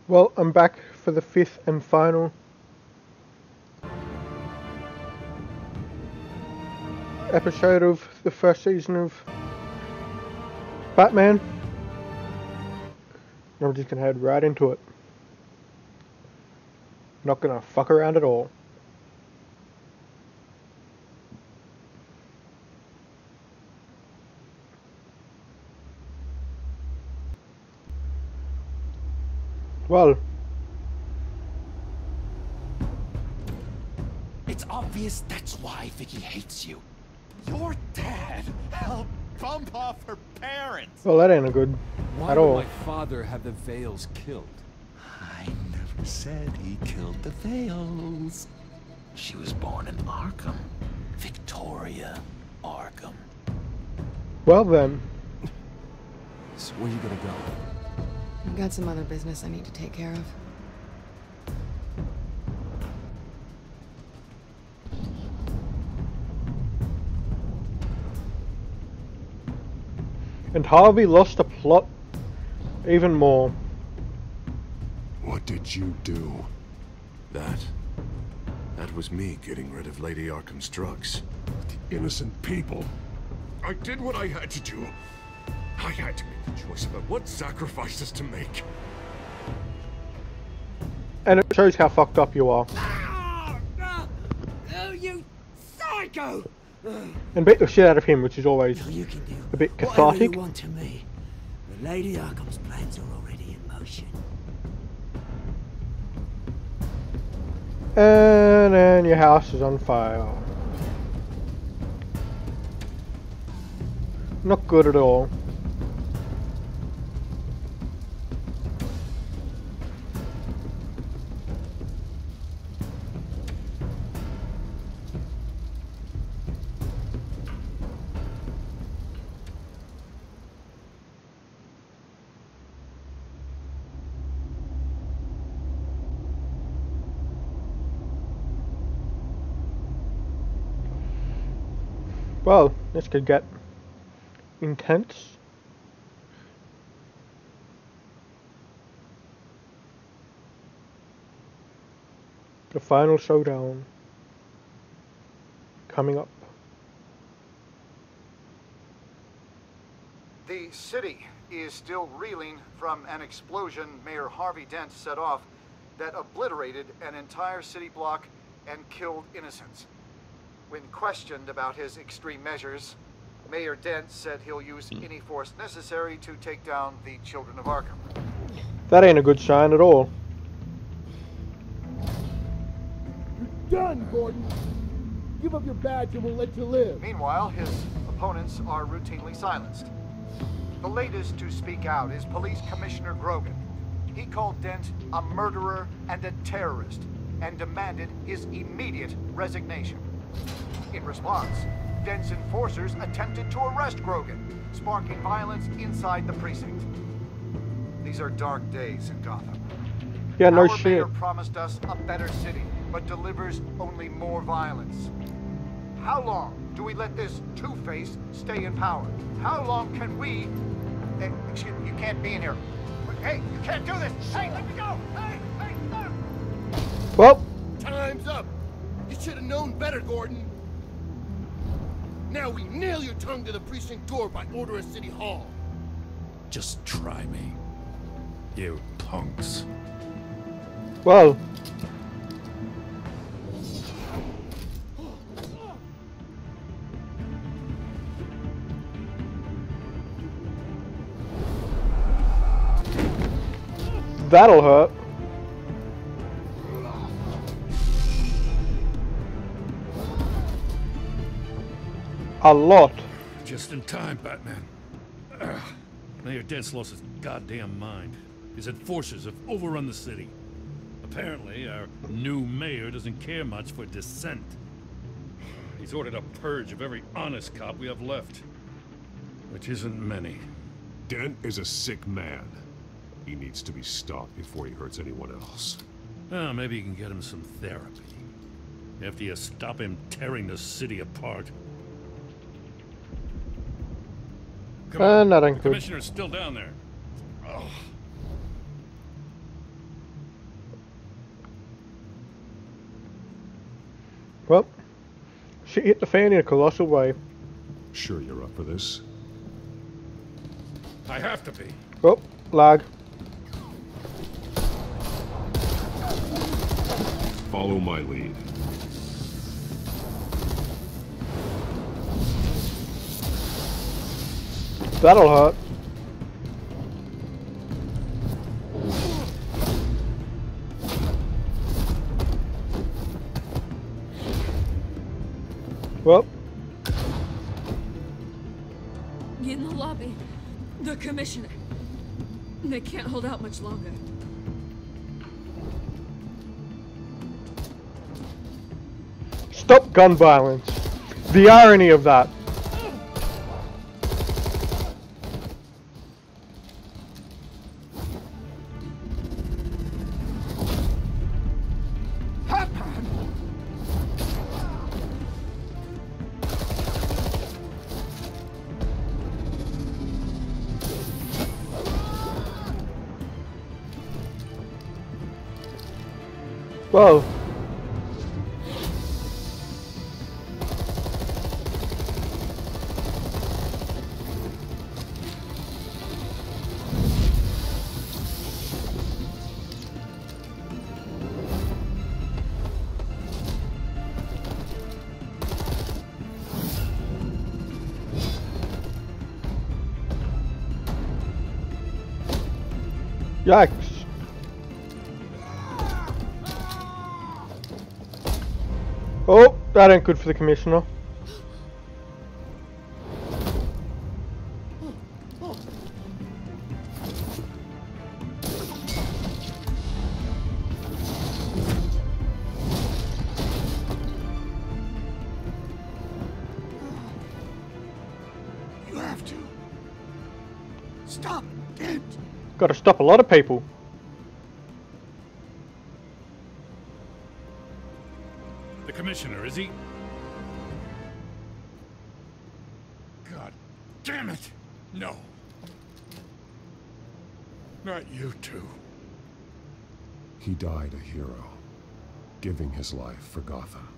Well, I'm back for the 5th and final episode of the first season of Batman. And I'm just gonna head right into it. Not gonna fuck around at all. Well, it's obvious that's why Vicky hates you. Your dad helped bump off her parents. well, that ain't a good Why at would all. my father have the Vales killed? I never said he killed the Vales. She was born in Arkham. Victoria Arkham. Well then, So where you gonna go? I've got some other business I need to take care of. and Harvey lost the plot even more. What did you do? That was me getting rid of Lady Arkham's drugs. The innocent people. I did what I had to do. I had to make the choice about what sacrifices to make. And it shows how fucked up you are. Oh, you psycho! And beat the shit out of him, which is always All you can do a bit whatever cathartic. you want to me. The Lady Arkham's plans are already in motion. And then your house is on fire. Not good at all. Well, this could get intense. The final showdown coming up. The city is still reeling from an explosion Mayor Harvey Dent set off that obliterated an entire city block and killed innocents. When questioned about his extreme measures, Mayor Dent said he'll use any force necessary to take down the children of Arkham. That ain't a good sign at all. Done, Gordon. Give up your badge and we'll let you live. Meanwhile, his opponents are routinely silenced. The latest to speak out is Police Commissioner Grogan. He called Dent a murderer and a terrorist and demanded his immediate resignation. In response, Dent's enforcers attempted to arrest Grogan, sparking violence inside the precinct. These are dark days in Gotham. Yeah, no Our shit. mayor promised us a better city, but delivers only more violence. How long do we let this Two-Face stay in power? How long can we... excuse me, you can't be in here. Hey, you can't do this! Hey, let me go! Hey, stop! Well, Time's up. You should have known better, Gordon. Now we nail your tongue to the precinct door by order of City Hall. Just try me. You punks. well. That'll hurt. A lot. Just in time, Batman. Mayor Dent's lost his goddamn mind. His enforcers have overrun the city. Apparently, our new mayor doesn't care much for dissent. He's ordered a purge of every honest cop we have left. Which isn't many. Dent is a sick man. He needs to be stopped before he hurts anyone else. Well, maybe you can get him some therapy. After you stop him tearing the city apart. Come on, Nothing the good. commissioner's still down there. Oh. Well, shit hit the fan in a colossal way. Sure you're up for this? I have to be. Oh, lag. Follow my lead. That'll hurt. Well, In the lobby. The commissioner. They can't hold out much longer. stop gun violence. The irony of that. Whoa. Yikes. Oh, that ain't good for the commissioner. You have to. Stop it! Gotta stop a lot of people. The commissioner, is he? God damn it! No. Not you two. He died a hero, giving his life for Gotham.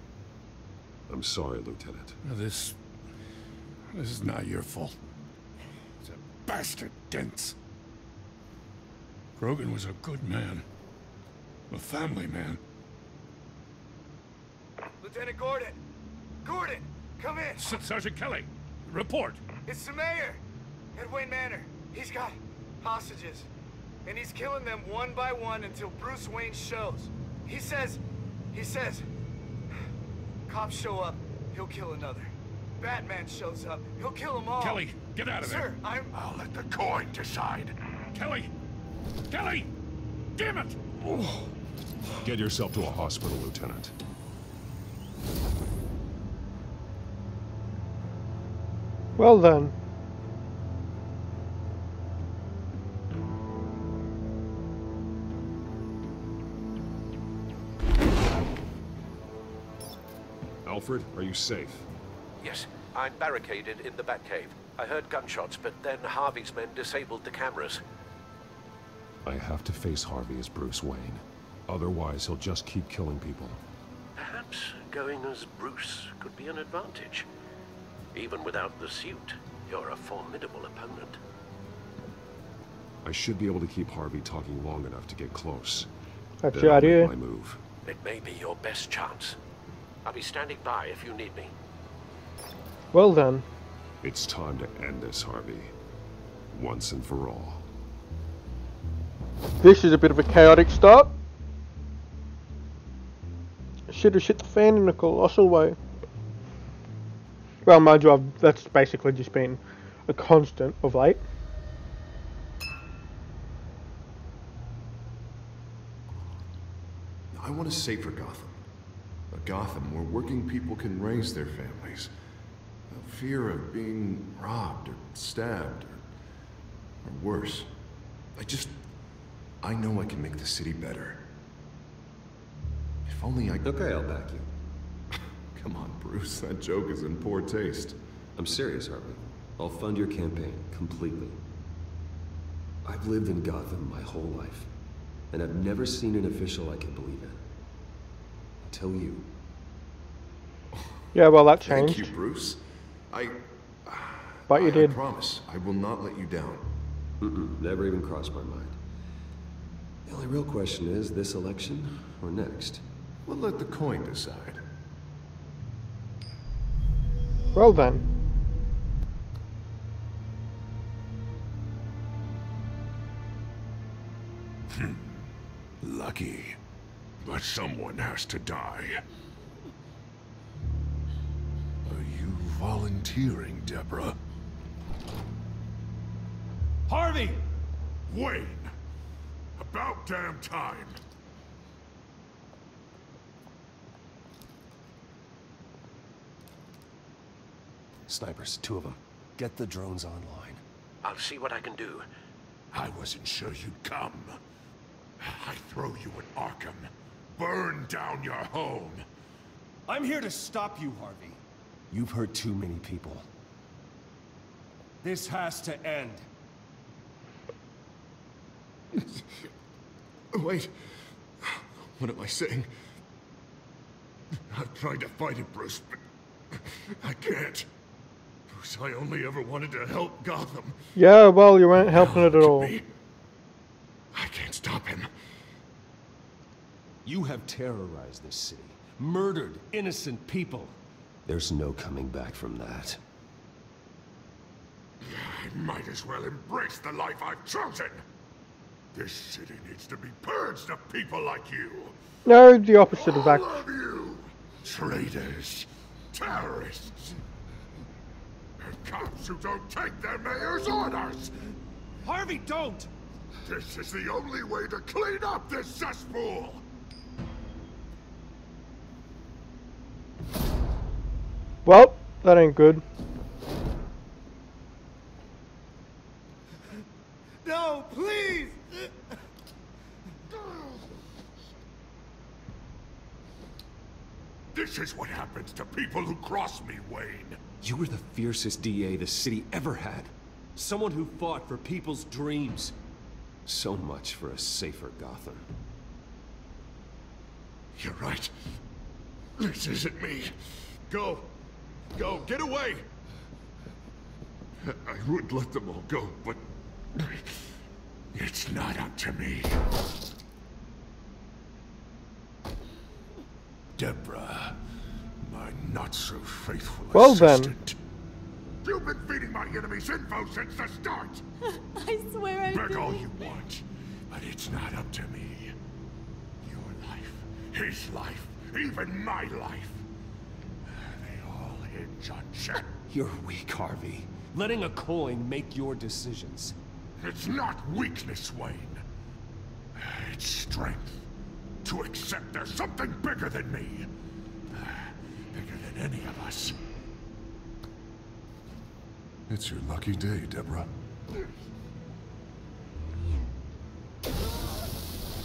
I'm sorry, Lieutenant. This is not your fault. It's a bastard, Dents. Grogan was a good man. A family man. Lieutenant Gordon! Gordon! Come in! Sergeant Kelly, report! It's the mayor! At Wayne Manor. He's got hostages. And he's killing them one by one until Bruce Wayne shows. He says... Cops show up, he'll kill another. Batman shows up, he'll kill them all. Kelly, get out of there! Sir, I'll let the coin decide. Kelly! Kelly! Damn it! Get yourself to a hospital, Lieutenant. Well then. Alfred, are you safe? Yes, I'm barricaded in the Batcave. I heard gunshots, but then Harvey's men disabled the cameras. I have to face Harvey as Bruce Wayne. Otherwise, he'll just keep killing people. Perhaps going as Bruce could be an advantage. Even without the suit, you're a formidable opponent. I should be able to keep Harvey talking long enough to get close. That's Then your I'll make idea. my move. It may be your best chance. I'll be standing by if you need me. Well then. It's time to end this, Harvey. Once and for all. This is a bit of a chaotic start. Should have shit the fan in a colossal way. Well, mind you, that's basically just been a constant of late. I want a safer Gotham. A Gotham where working people can raise their families. No fear of being robbed or stabbed or worse. I know I can make the city better. If only I... Okay, I'll back you. Come on, Bruce, that joke is in poor taste. I'm serious, Harvey. I'll fund your campaign, completely. I've lived in Gotham my whole life, and I've never seen an official I can believe in. Until you. Yeah, well, that Thank changed. you, Bruce. But you did. I promise, I will not let you down. Never even crossed my mind. The only real question is, this election or next? We'll let the coin decide. Well then. Lucky. But someone has to die. Are you volunteering, Deborah? Harvey! Wayne! About damn time! Snipers, 2 of them. Get the drones online. I'll see what I can do. I wasn't sure you'd come. I throw you in Arkham. Burn down your home. I'm here to stop you, Harvey. You've hurt too many people. This has to end. Wait. What am I saying? I've tried to fight it, Bruce, but I can't. Bruce, I only ever wanted to help Gotham. Yeah, well, you weren't helping it at all. I can't stop him. You have terrorized this city, murdered innocent people. There's no coming back from that. I might as well embrace the life I've chosen. This city needs to be purged of people like you. No, the opposite of that. All of you! Traitors, terrorists, and cops who don't take their mayor's orders! Harvey, don't! This is the only way to clean up this cesspool! Well, that ain't good. No, please! This is what happens to people who cross me, Wayne. You were the fiercest DA the city ever had. Someone who fought for people's dreams. So much for a safer Gotham. You're right. This isn't me. Go. Go. Get away. I would let them all go, but it's not up to me. Deborah, my not-so-faithful assistant. You've been feeding my enemies info since the start! I swear I Beg did. all you want, but it's not up to me. Your life, his life, even my life. They all hinge on Chet. You're weak, Harvey. Letting a coin make your decisions. It's not weakness, Wayne. It's strength. To accept there's something bigger than me. Bigger than any of us. It's your lucky day, Deborah.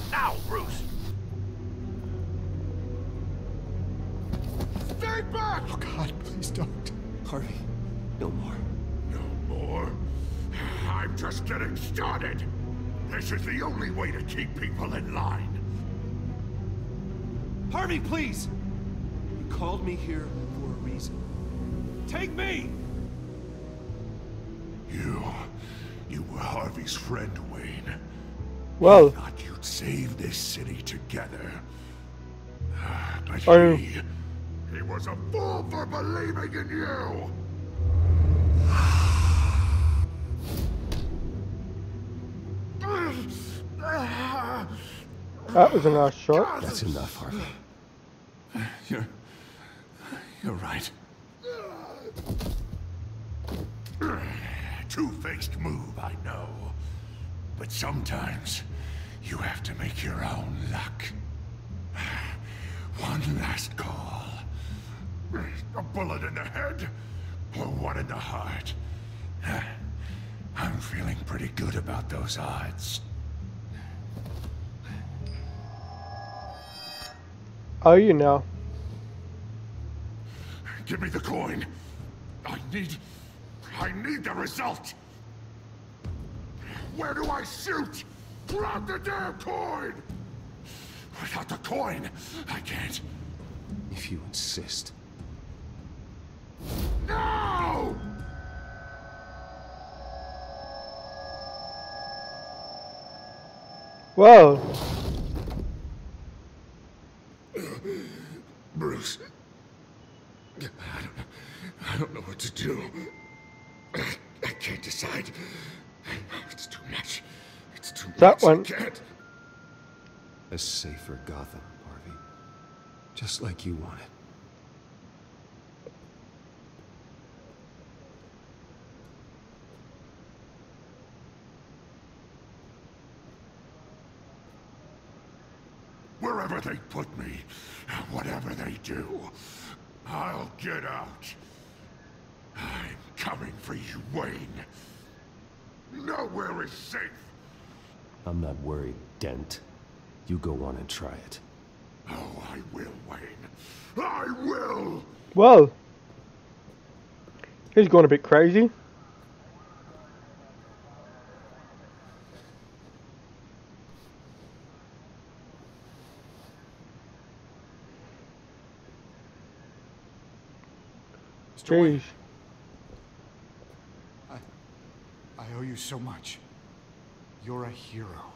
Now, Bruce! Stay back! Oh God, please don't. Harvey, no more. No more? I'm just getting started. This is the only way to keep people in line. Harvey, please! You called me here for a reason. Take me! You were Harvey's friend, Wayne. Well. I thought you'd save this city together. But he was a fool for believing in you! That was a nice shot. That's enough, Harvey. You're right. Two-faced move, I know. But sometimes, you have to make your own luck. One last call. A bullet in the head, or one in the heart. I'm feeling pretty good about those odds. Are you now? Give me the coin. I need the result. Where do I shoot? Grab the damn coin! Without the coin, I can't. If you insist. Whoa. Bruce. I don't know what to do. I can't decide. It's too much. It's too That much. one. I can't. A safer Gotham, Harvey. Just like you wanted. Wherever they put me, whatever they do, I'll get out. I'm coming for you, Wayne. Nowhere is safe. I'm not worried, Dent. You go on and try it. Oh, I will, Wayne. I will! Whoa. He's going a bit crazy. Jeez. I owe you so much. You're a hero.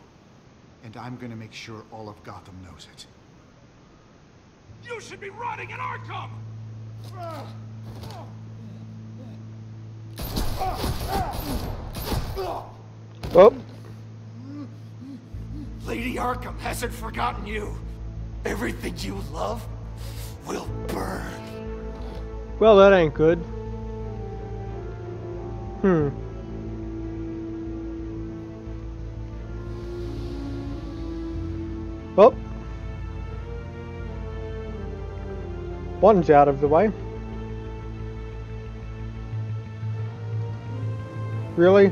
And I'm gonna make sure all of Gotham knows it. You should be rotting in Arkham! Oh. Lady Arkham hasn't forgotten you. Everything you love will burn. Well, that ain't good. Oh. One's out of the way. Really?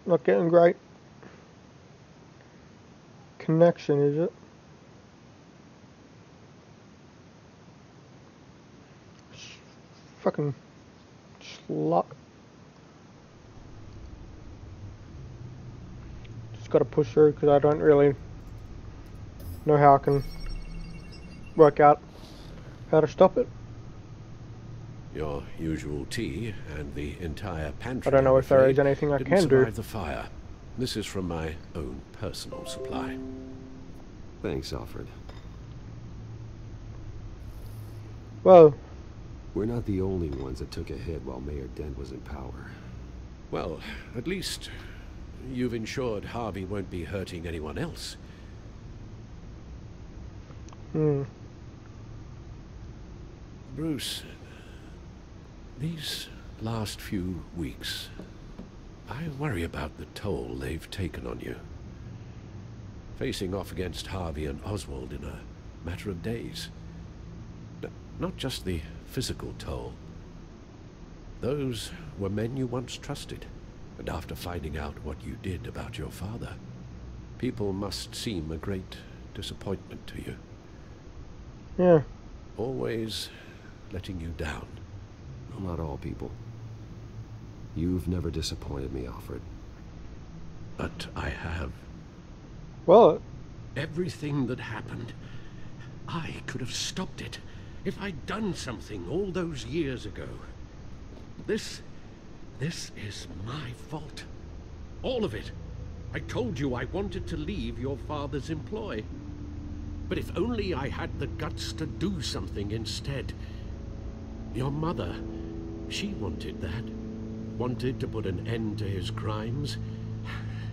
Not getting great connection, is it? Fucking slut. Just gotta push through because I don't really know how I can work out how to stop it. Your usual tea and the entire pantry. I don't know if there is anything I didn't can do. survive the fire. This is from my own personal supply. Thanks, Alfred. Whoa. We're not the only ones that took a hit while Mayor Dent was in power. Well, at least you've ensured Harvey won't be hurting anyone else. Bruce, these last few weeks, I worry about the toll they've taken on you. Facing off against Harvey and Oswald in a matter of days. Not just the physical toll. Those were men you once trusted, and after finding out what you did about your father, people must seem a great disappointment to you. Yeah. Always letting you down. Well, not all people. You've never disappointed me, Alfred. But I have. Well, everything that happened, I could have stopped it if I'd done something all those years ago. This is my fault. All of it. I told you I wanted to leave your father's employ. But if only I had the guts to do something instead. Your mother, she wanted that. Wanted to put an end to his crimes.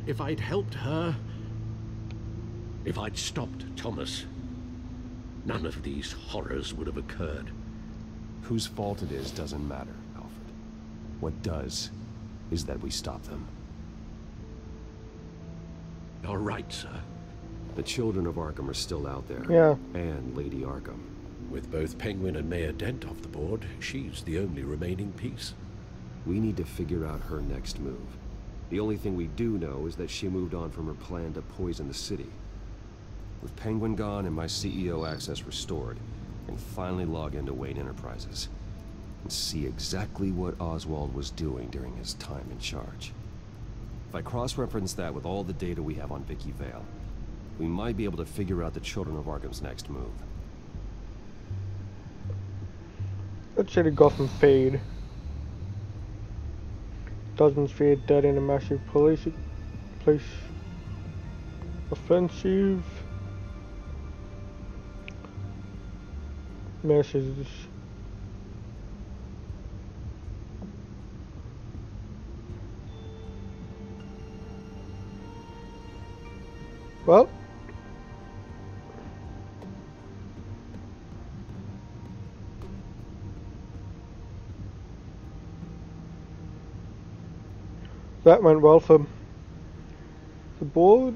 If I'd helped her, if I'd stopped Thomas, none of these horrors would have occurred. Whose fault it is doesn't matter, Alfred. What does is that we stop them. You're right, sir. The children of Arkham are still out there. Yeah. And Lady Arkham. With both Penguin and Mayor Dent off the board, she's the only remaining piece. We need to figure out her next move. The only thing we do know is that she moved on from her plan to poison the city. With Penguin gone and my CEO access restored, I can finally log into Wayne Enterprises and see exactly what Oswald was doing during his time in charge. If I cross-reference that with all the data we have on Vicky Vale, we might be able to figure out the Children of Arkham's next move. Let's say the Gotham fade. Dozens feared dead in a massive police offensive. Message. Well. That went well for the board.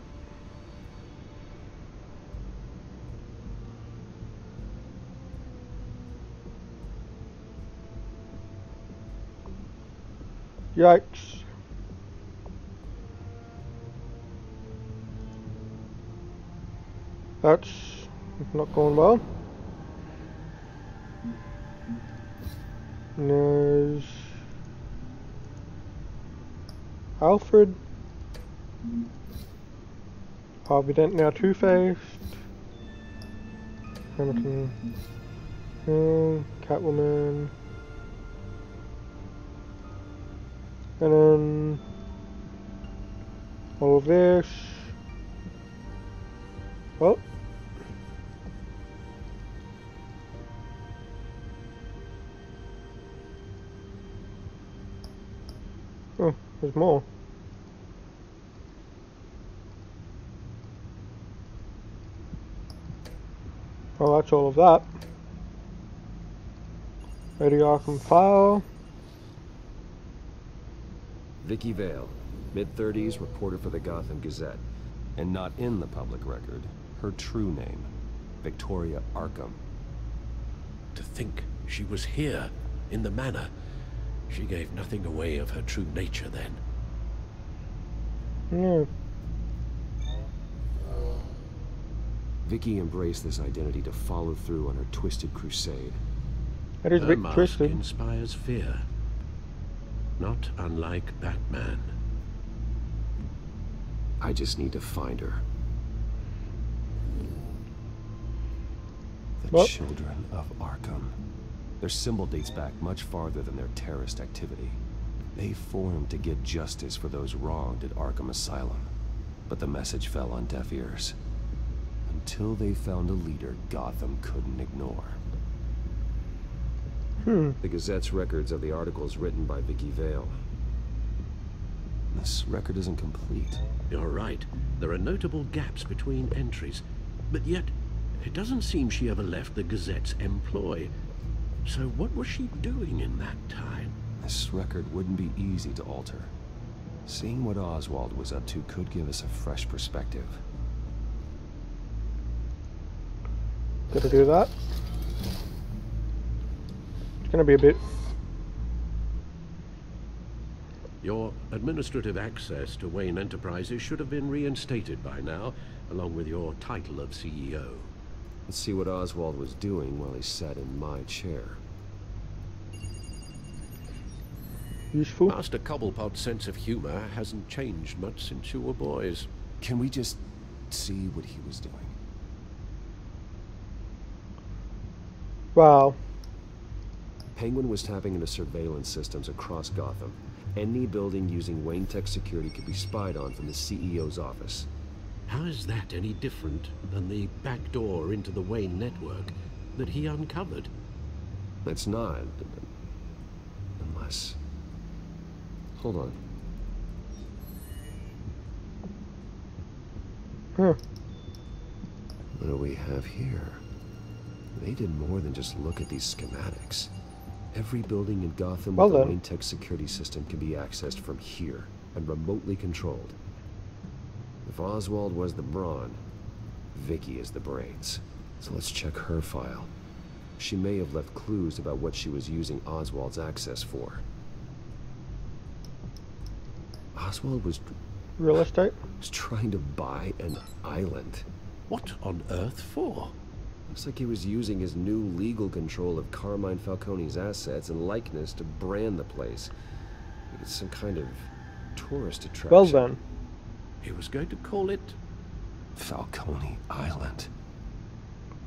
Yikes. That's not going well. There's Alfred. Harvey Dent now Two-Faced. Hamilton. Catwoman. And then all of this. Well. Oh, there's more. Well, that's all of that. Lady Arkham file. Vicky Vale, mid-30s, reporter for the Gotham Gazette. And not in the public record, her true name, Victoria Arkham. To think she was here, in the manor. She gave nothing away of her true nature then. No. Vicky embraced this identity to follow through on her twisted crusade. That is a Her bit mask twisted. inspires fear. Not unlike Batman. I just need to find her. The Children of Arkham. Their symbol dates back much farther than their terrorist activity. They formed to get justice for those wronged at Arkham Asylum. But the message fell on deaf ears. Until they found a leader Gotham couldn't ignore. The Gazette's records of the articles written by Vicky Vale. This record isn't complete. You're right. There are notable gaps between entries. But yet, it doesn't seem she ever left the Gazette's employ. So what was she doing in that time? This record wouldn't be easy to alter. Seeing what Oswald was up to could give us a fresh perspective. Gotta do that. It's gonna be a bit. Your administrative access to Wayne Enterprises should have been reinstated by now, along with your title of CEO. Let's see what Oswald was doing while he sat in my chair. Useful. Master Cobblepot's sense of humor hasn't changed much since you were boys. Can we just see what he was doing? Wow. Penguin was tapping into surveillance systems across Gotham. Any building using Wayne Tech security could be spied on from the CEO's office. How is that any different than the back door into the Wayne network that he uncovered? It's not. Unless... Hold on. Huh. What do we have here? They did more than just look at these schematics. Every building in Gotham with the Wayne Tech security system can be accessed from here and remotely controlled. If Oswald was the brawn, Vicky is the brains. So let's check her file. She may have left clues about what she was using Oswald's access for. Oswald was... Real estate? Was trying to buy an island. What on earth for? Looks like he was using his new legal control of Carmine Falcone's assets and likeness to brand the place. It's some kind of tourist attraction. Well then. He was going to call it... Falcone Island.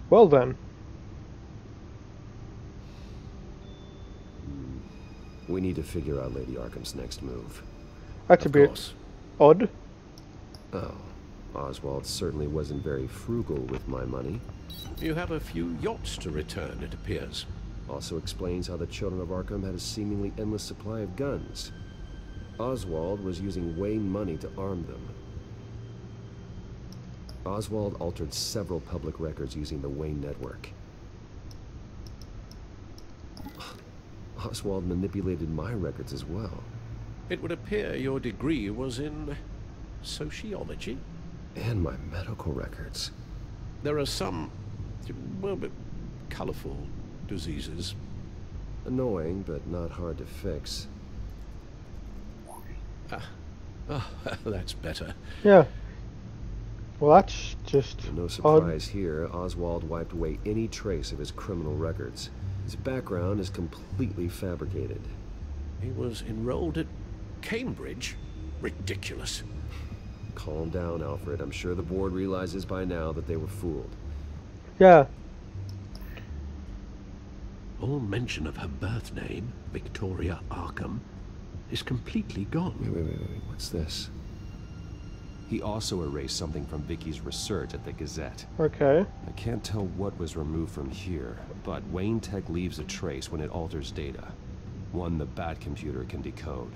Well then. We need to figure out Lady Arkham's next move. That's a bit odd. Oh, Oswald certainly wasn't very frugal with my money. You have a few yachts to return, it appears. Also explains how the children of Arkham had a seemingly endless supply of guns. Oswald was using Wayne money to arm them. Oswald altered several public records using the Wayne network. Oswald manipulated my records as well. It would appear your degree was in sociology? And my medical records. There are some, well, colorful diseases. Annoying, but not hard to fix. Oh, that's better. Yeah. Well, that's just no surprise here. Oswald wiped away any trace of his criminal records. His background is completely fabricated. He was enrolled at Cambridge? Ridiculous. Calm down, Alfred. I'm sure the board realizes by now that they were fooled. Yeah. All mention of her birth name, Victoria Arkham, is completely gone. Wait. What's this? He also erased something from Vicky's research at the Gazette. Okay. I can't tell what was removed from here, but Wayne Tech leaves a trace when it alters data. One the Bat computer can decode.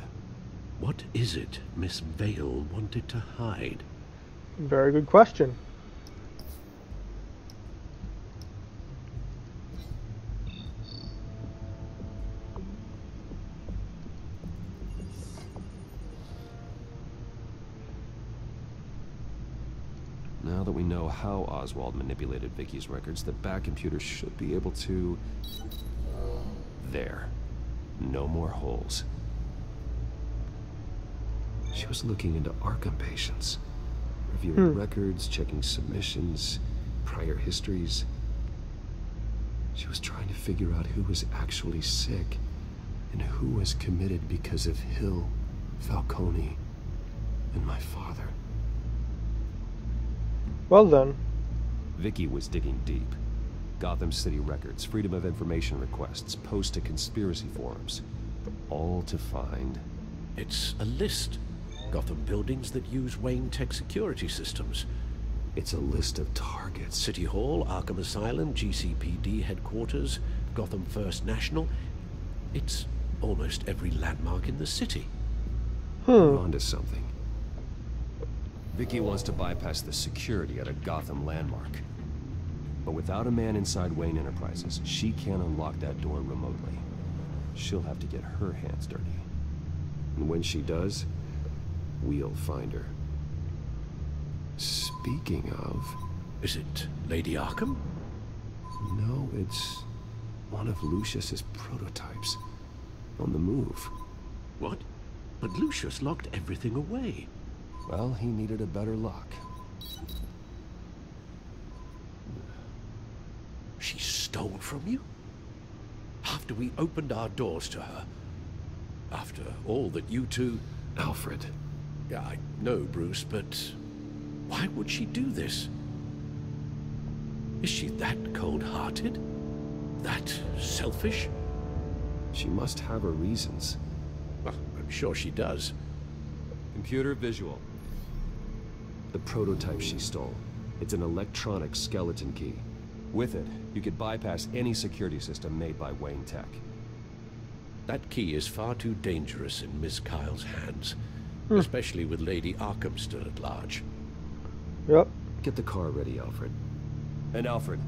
What is it Miss Vale wanted to hide? Very good question. Now that we know how Oswald manipulated Vicky's records, the Bat computer should be able to... There. No more holes. She was looking into Arkham patients. Reviewing records, checking submissions, prior histories. She was trying to figure out who was actually sick and who was committed because of Hill, Falcone, and my father. Well then. Vicky was digging deep. Gotham City records, Freedom of Information requests, posts to conspiracy forums. All to find... It's a list. Gotham buildings that use Wayne Tech security systems. It's a list of targets. City Hall, Arkham Asylum, GCPD headquarters, Gotham First National. It's almost every landmark in the city. We're onto something. Vicky wants to bypass the security at a Gotham landmark. But without a man inside Wayne Enterprises, she can't unlock that door remotely. She'll have to get her hands dirty. And when she does, we'll find her. Speaking of... Is it Lady Arkham? No, it's one of Lucius's prototypes. On the move. What? But Lucius locked everything away. Well, he needed a better lock. She stole from you? After we opened our doors to her? After all that you two... Alfred. Yeah, I know, Bruce, but why would she do this? Is she that cold-hearted? That selfish? She must have her reasons. Well, I'm sure she does. Computer visual. The prototype she stole. It's an electronic skeleton key. With it, you could bypass any security system made by Wayne Tech. That key is far too dangerous in Miss Kyle's hands. Especially with Lady Arkham still at large. Yep. Get the car ready, Alfred. And Alfred,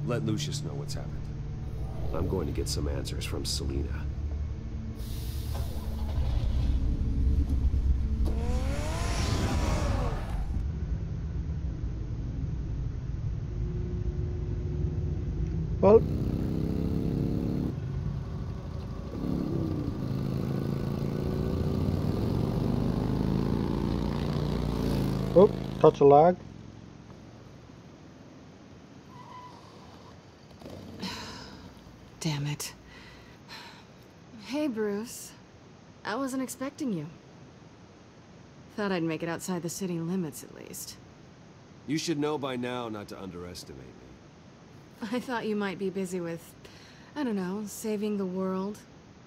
let Lucius know what's happened. I'm going to get some answers from Selina. Well... Oh, touch a lag. Damn it. Hey, Bruce. I wasn't expecting you. Thought I'd make it outside the city limits, at least. You should know by now not to underestimate me. I thought you might be busy with, I don't know, saving the world.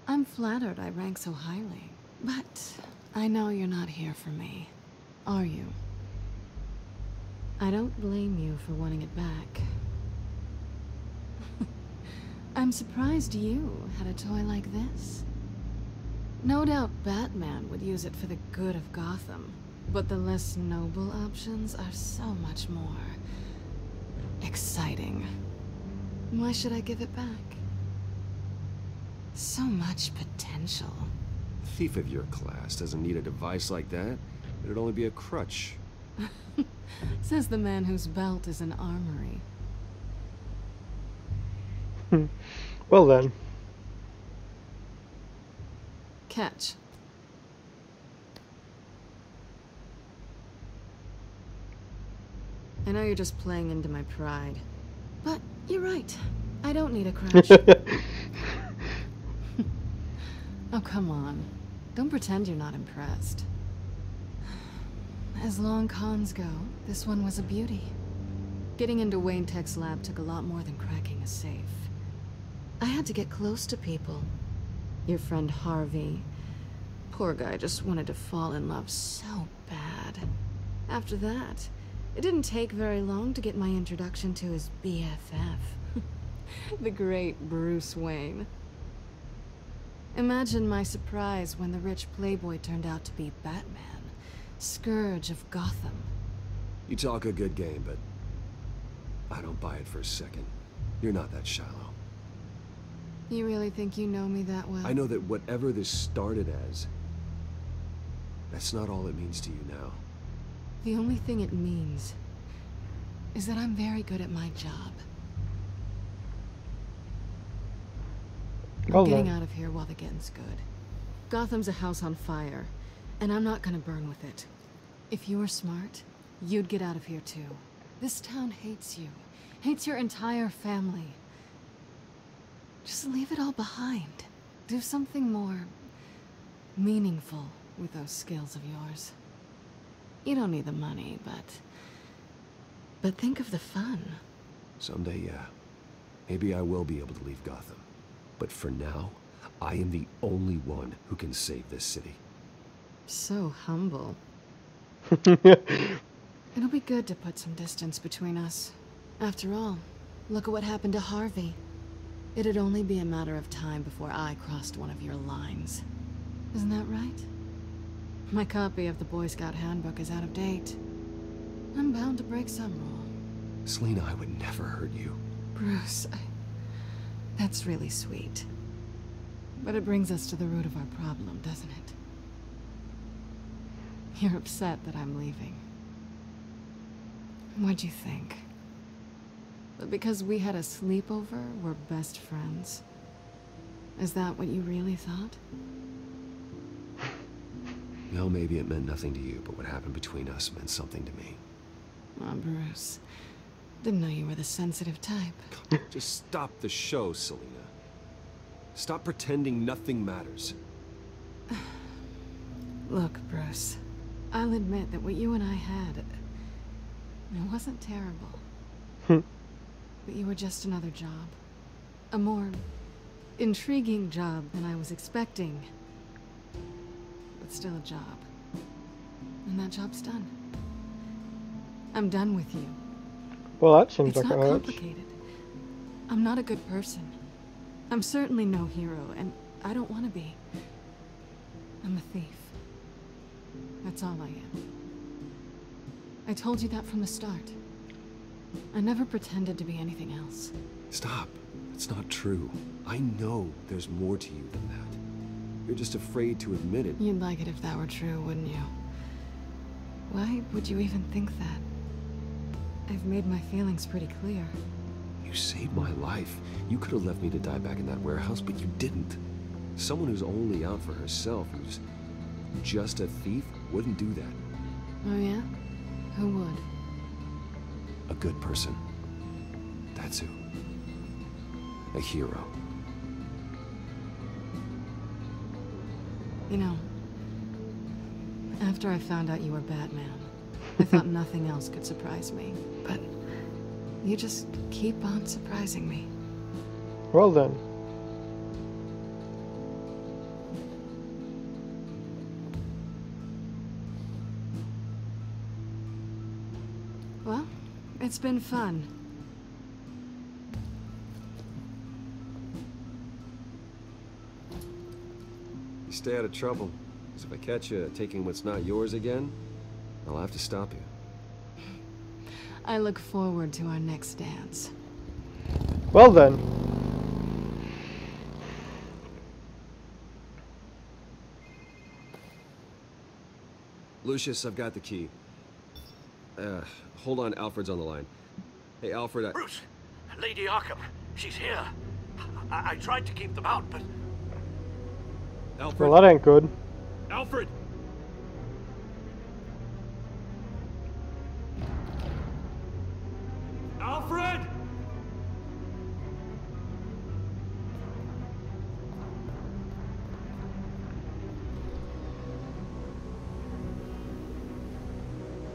I'm flattered I rank so highly. But I know you're not here for me, are you? I don't blame you for wanting it back. I'm surprised you had a toy like this. No doubt Batman would use it for the good of Gotham, but the less noble options are so much more exciting. Why should I give it back? So much potential. A thief of your class doesn't need a device like that. It'd only be a crutch. Says the man whose belt is an armory. Well then. Catch. I know you're just playing into my pride, but you're right. I don't need a crutch. Oh, come on. Don't pretend you're not impressed. As long cons go, this one was a beauty. Getting into Wayne Tech's lab took a lot more than cracking a safe. I had to get close to people. Your friend Harvey. Poor guy just wanted to fall in love so bad. After that, it didn't take very long to get my introduction to his BFF. The great Bruce Wayne. Imagine my surprise when the rich playboy turned out to be Batman, scourge of Gotham. You talk a good game, but I don't buy it for a second. You're not that shallow. You really think you know me that well? I know that whatever this started as, that's not all it means to you now. The only thing it means is that I'm very good at my job. I'm getting out of here while the getting's good. Gotham's a house on fire, and I'm not gonna burn with it. If you were smart, you'd get out of here too. This town hates you, hates your entire family. Just leave it all behind. Do something more meaningful with those skills of yours. You don't need the money, but think of the fun. Someday, yeah. Maybe I will be able to leave Gotham. But for now, I am the only one who can save this city. So humble. It'll be good to put some distance between us. After all, look at what happened to Harvey. It'd only be a matter of time before I crossed one of your lines. Isn't that right? My copy of the Boy Scout Handbook is out of date. I'm bound to break some rule. Selina, I would never hurt you. Bruce, that's really sweet. But it brings us to the root of our problem, doesn't it? You're upset that I'm leaving. What'd you think? That because we had a sleepover, we're best friends? Is that what you really thought? Well, maybe it meant nothing to you, but what happened between us meant something to me. Oh, Bruce. Didn't know you were the sensitive type. Just stop the show, Selina. Stop pretending nothing matters. Look, Bruce. I'll admit that what you and I had, it wasn't terrible. But you were just another job. A more intriguing job than I was expecting. But still a job. And that job's done. I'm done with you. Well, that seems like it's a not match. complicated. I'm not a good person. I'm certainly no hero, and I don't want to be. I'm a thief. That's all I am. I told you that from the start. I never pretended to be anything else. Stop. That's not true. I know there's more to you than that. You're just afraid to admit it. You'd like it if that were true, wouldn't you? Why would you even think that? I've made my feelings pretty clear. You saved my life. You could have left me to die back in that warehouse, but you didn't. Someone who's only out for herself, who's just a thief, wouldn't do that. Oh yeah? Who would? A good person. That's who. A hero. You know, after I found out you were Batman, I thought nothing else could surprise me. But you just keep on surprising me. Well then. Well, it's been fun. You stay out of trouble, because if I catch you taking what's not yours again, I'll have to stop you. I look forward to our next dance. Well then. Lucius, I've got the key. Hold on, Alfred's on the line. Hey, Alfred, Bruce! Lady Arkham, she's here. I tried to keep them out, but... Alfred? Well, that ain't good. Alfred! Alfred!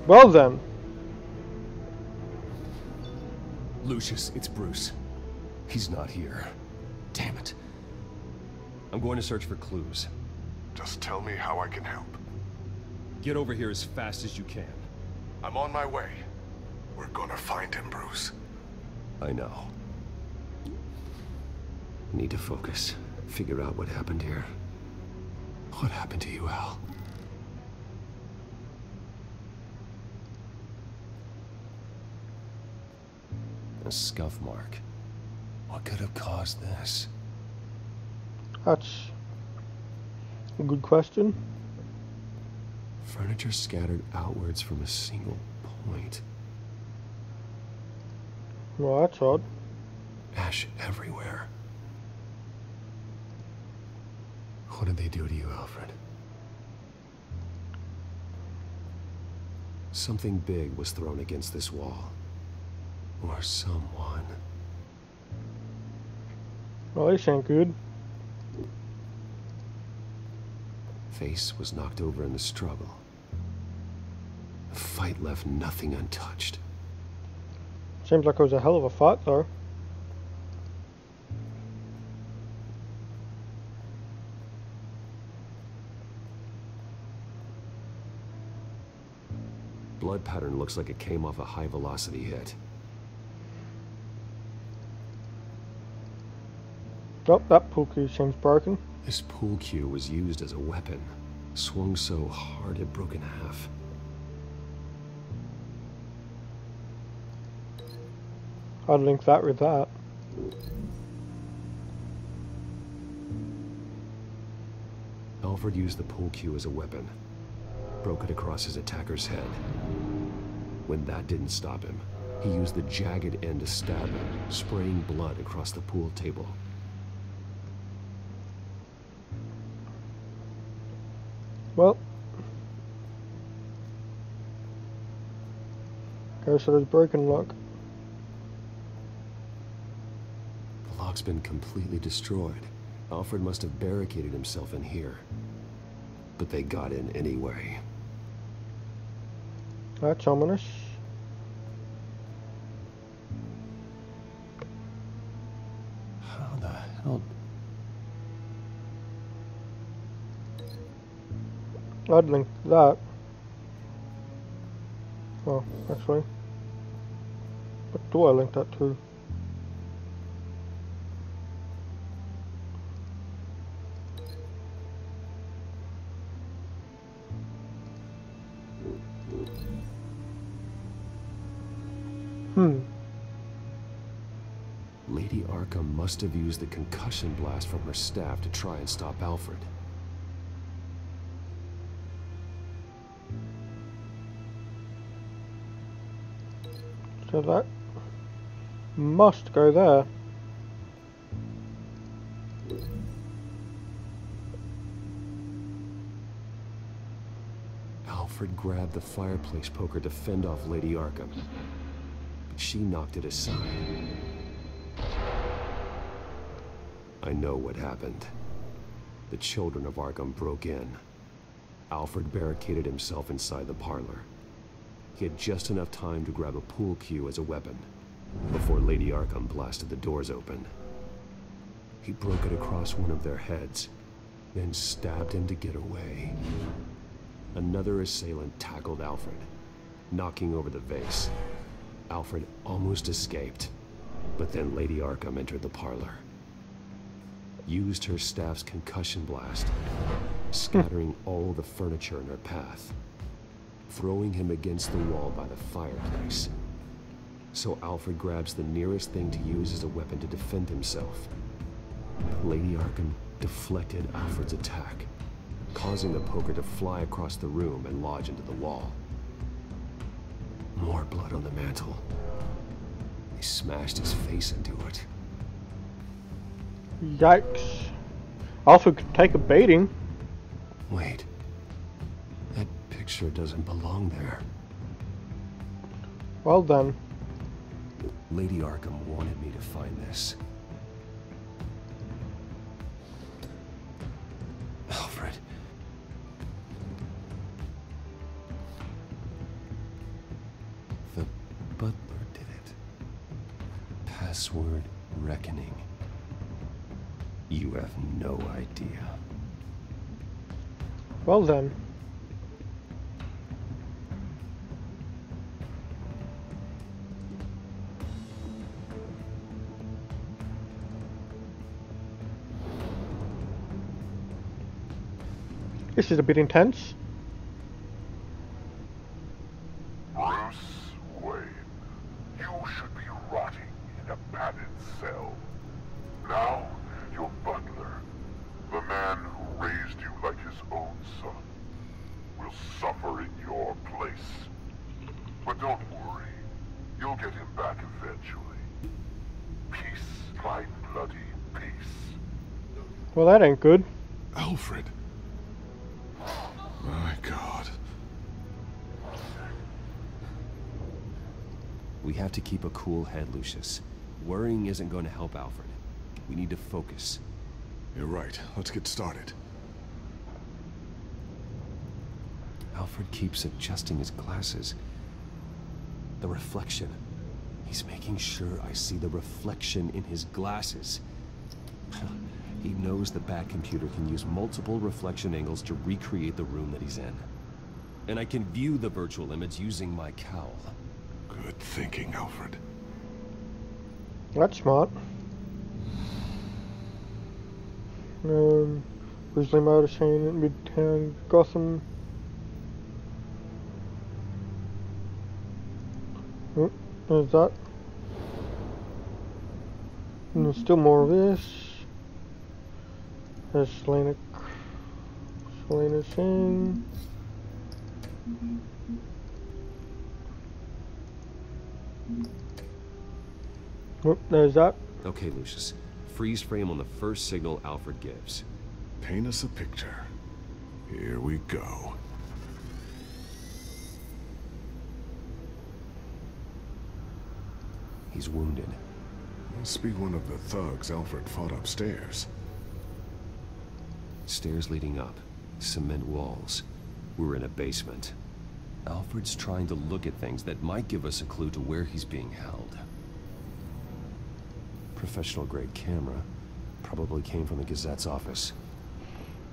Well then. Lucius, it's Bruce. He's not here. Damn it. I'm going to search for clues. Just tell me how I can help. Get over here as fast as you can. I'm on my way. We're gonna find him, Bruce. I know. Need to focus. Figure out what happened here. What happened to you, Al? A scuff mark. What could have caused this? That's a good question. Furniture scattered outwards from a single point. Well, that's odd. Ash everywhere. What did they do to you, Alfred? Something big was thrown against this wall. Or someone. Well, this ain't good. Face was knocked over in the struggle. The fight left nothing untouched. Seems like it was a hell of a fight, though. Blood pattern looks like it came off a high-velocity hit. Oh, that pool cue seems broken. This pool cue was used as a weapon. Swung so hard it broke in half. I'd link that with that. Alfred used the pool cue as a weapon. Broke it across his attacker's head. When that didn't stop him, he used the jagged end to stab him, spraying blood across the pool table. Well. Okay, so there's broken lock. The lock's been completely destroyed. Alfred must have barricaded himself in here. But they got in anyway. That's ominous. How the hell? I'd link that. Oh, actually. What do I link that to? Lady Arkham must have used the concussion blast from her staff to try and stop Alfred. So that must go there. Alfred grabbed the fireplace poker to fend off Lady Arkham. But she knocked it aside. I know what happened. The children of Arkham broke in. Alfred barricaded himself inside the parlor. He had just enough time to grab a pool cue as a weapon before Lady Arkham blasted the doors open. He broke it across one of their heads, then stabbed him to get away. Another assailant tackled Alfred, knocking over the vase. Alfred almost escaped, but then Lady Arkham entered the parlor. Used her staff's concussion blast, scattering all the furniture in her path, throwing him against the wall by the fireplace. So Alfred grabs the nearest thing to use as a weapon to defend himself. Lady Arkham deflected Alfred's attack, causing the poker to fly across the room and lodge into the wall. More blood on the mantle. He smashed his face into it. Yikes. Also could take a beating. Wait. That picture doesn't belong there. Well then. Lady Arkham wanted me to find this. Alfred. The butler did it. Password reckoning. You have no idea. Well then. This is a bit intense. Bruce Wayne, you should be rotting in a padded cell. Now, your butler, the man who raised you like his own son, will suffer in your place. But don't worry, you'll get him back eventually. Peace, my bloody peace. Well, that ain't good. Alfred. My God. We have to keep a cool head, Lucius. Worrying isn't going to help Alfred. We need to focus. You're right. Let's get started. Alfred keeps adjusting his glasses. The reflection. He's making sure I see the reflection in his glasses. He knows the Batcomputer can use multiple reflection angles to recreate the room that he's in. And I can view the virtual image using my cowl. Good thinking, Alfred. That's smart. Grizzly Motor Chain in Midtown Gotham. Oh, there's that. And there's still more of this. There's Selena Singh. Oh, there's that. Okay, Lucius. Freeze frame on the first signal Alfred gives. Paint us a picture. Here we go. He's wounded. Must be one of the thugs Alfred fought upstairs. Stairs leading up. Cement walls. We're in a basement. Alfred's trying to look at things that might give us a clue to where he's being held. Professional-grade camera. Probably came from the Gazette's office.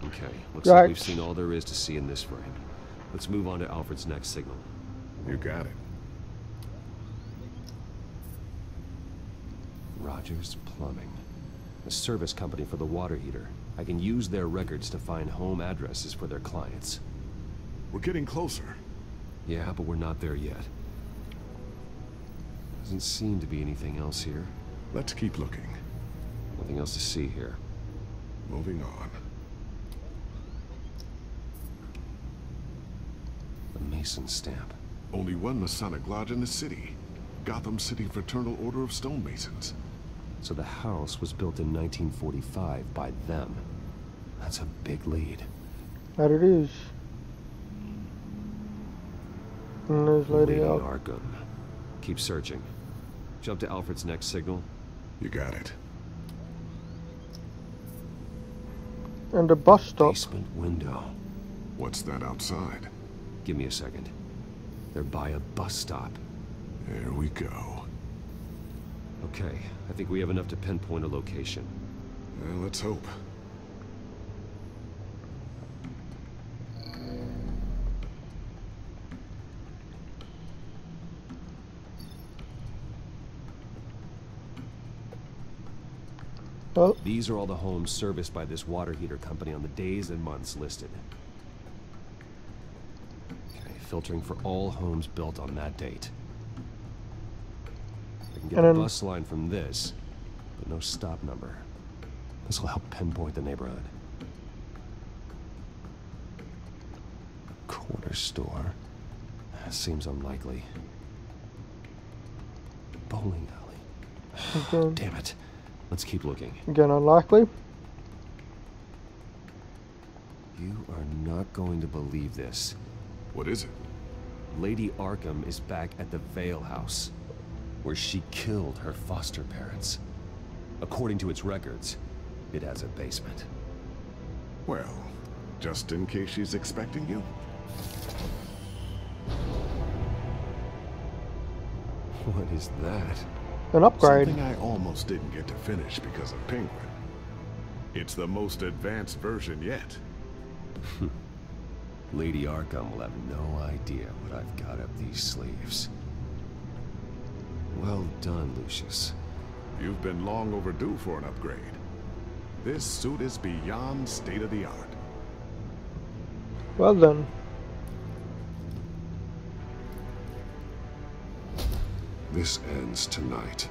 Okay, looks like we've seen all there is to see in this frame. Let's move on to Alfred's next signal. You got it. Rogers Plumbing. A service company for the water heater. I can use their records to find home addresses for their clients. We're getting closer. Yeah, but we're not there yet. Doesn't seem to be anything else here. Let's keep looking. Nothing else to see here. Moving on. The Mason stamp. Only one Masonic lodge in the city. Gotham City Fraternal Order of Stonemasons. So the house was built in 1945 by them. That's a big lead. That it is. And there's Lady Arkham. Keep searching. Jump to Alfred's next signal. You got it. And a bus stop. Basement window. What's that outside? Give me a second. They're by a bus stop. There we go. Okay, I think we have enough to pinpoint a location. Well, let's hope. Well, These are all the homes serviced by this water heater company on the days and months listed. Okay, filtering for all homes built on that date. I can get a bus line from this, but no stop number. This will help pinpoint the neighborhood. Corner store. That seems unlikely. Bowling alley. again, Damn it. Let's keep looking. again unlikely. You are not going to believe this. What is it? Lady Arkham is back at the Vale House, where she killed her foster parents. According to its records, it has a basement. Well, just in case she's expecting you. What is that? An upgrade. Something I almost didn't get to finish because of Penguin. It's the most advanced version yet. Lady Arkham will have no idea what I've got up these sleeves. Well done, Lucius. You've been long overdue for an upgrade. This suit is beyond state-of-the-art. Well then. This ends tonight.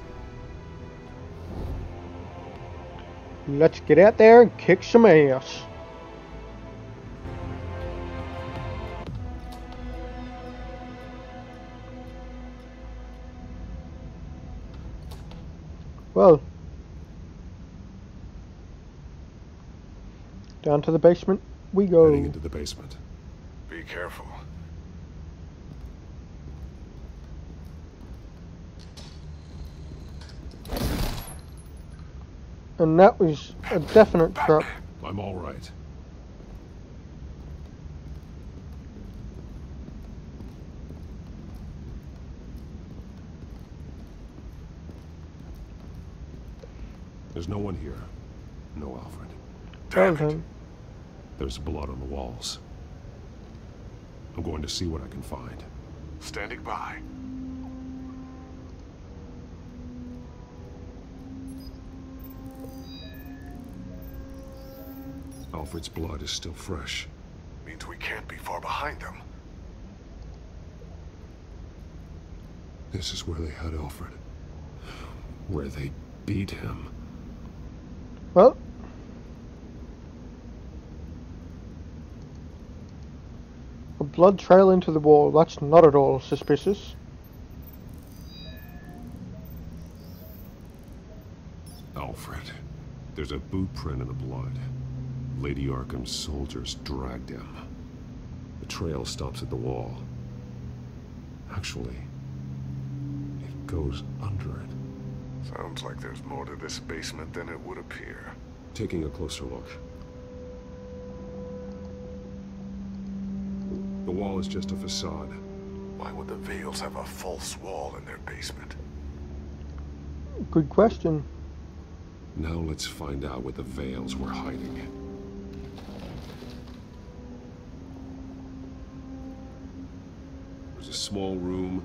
Let's get out there and kick some ass. Well, down to the basement we go. Heading into the basement. Be careful. And that was a definite trap. I'm all right. There's no one here. No Alfred. Well then. There's blood on the walls. I'm going to see what I can find. Standing by. Alfred's blood is still fresh. Means we can't be far behind them. This is where they had Alfred. Where they beat him. Well. A blood trail into the wall. That's not at all suspicious. Alfred. There's a boot print in the blood. Lady Arkham's soldiers dragged him. The trail stops at the wall. Actually, it goes under it. Sounds like there's more to this basement than it would appear. Taking a closer look. The wall is just a facade. Why would the Vales have a false wall in their basement? Good question. Now let's find out what the Vales were hiding. There's a small room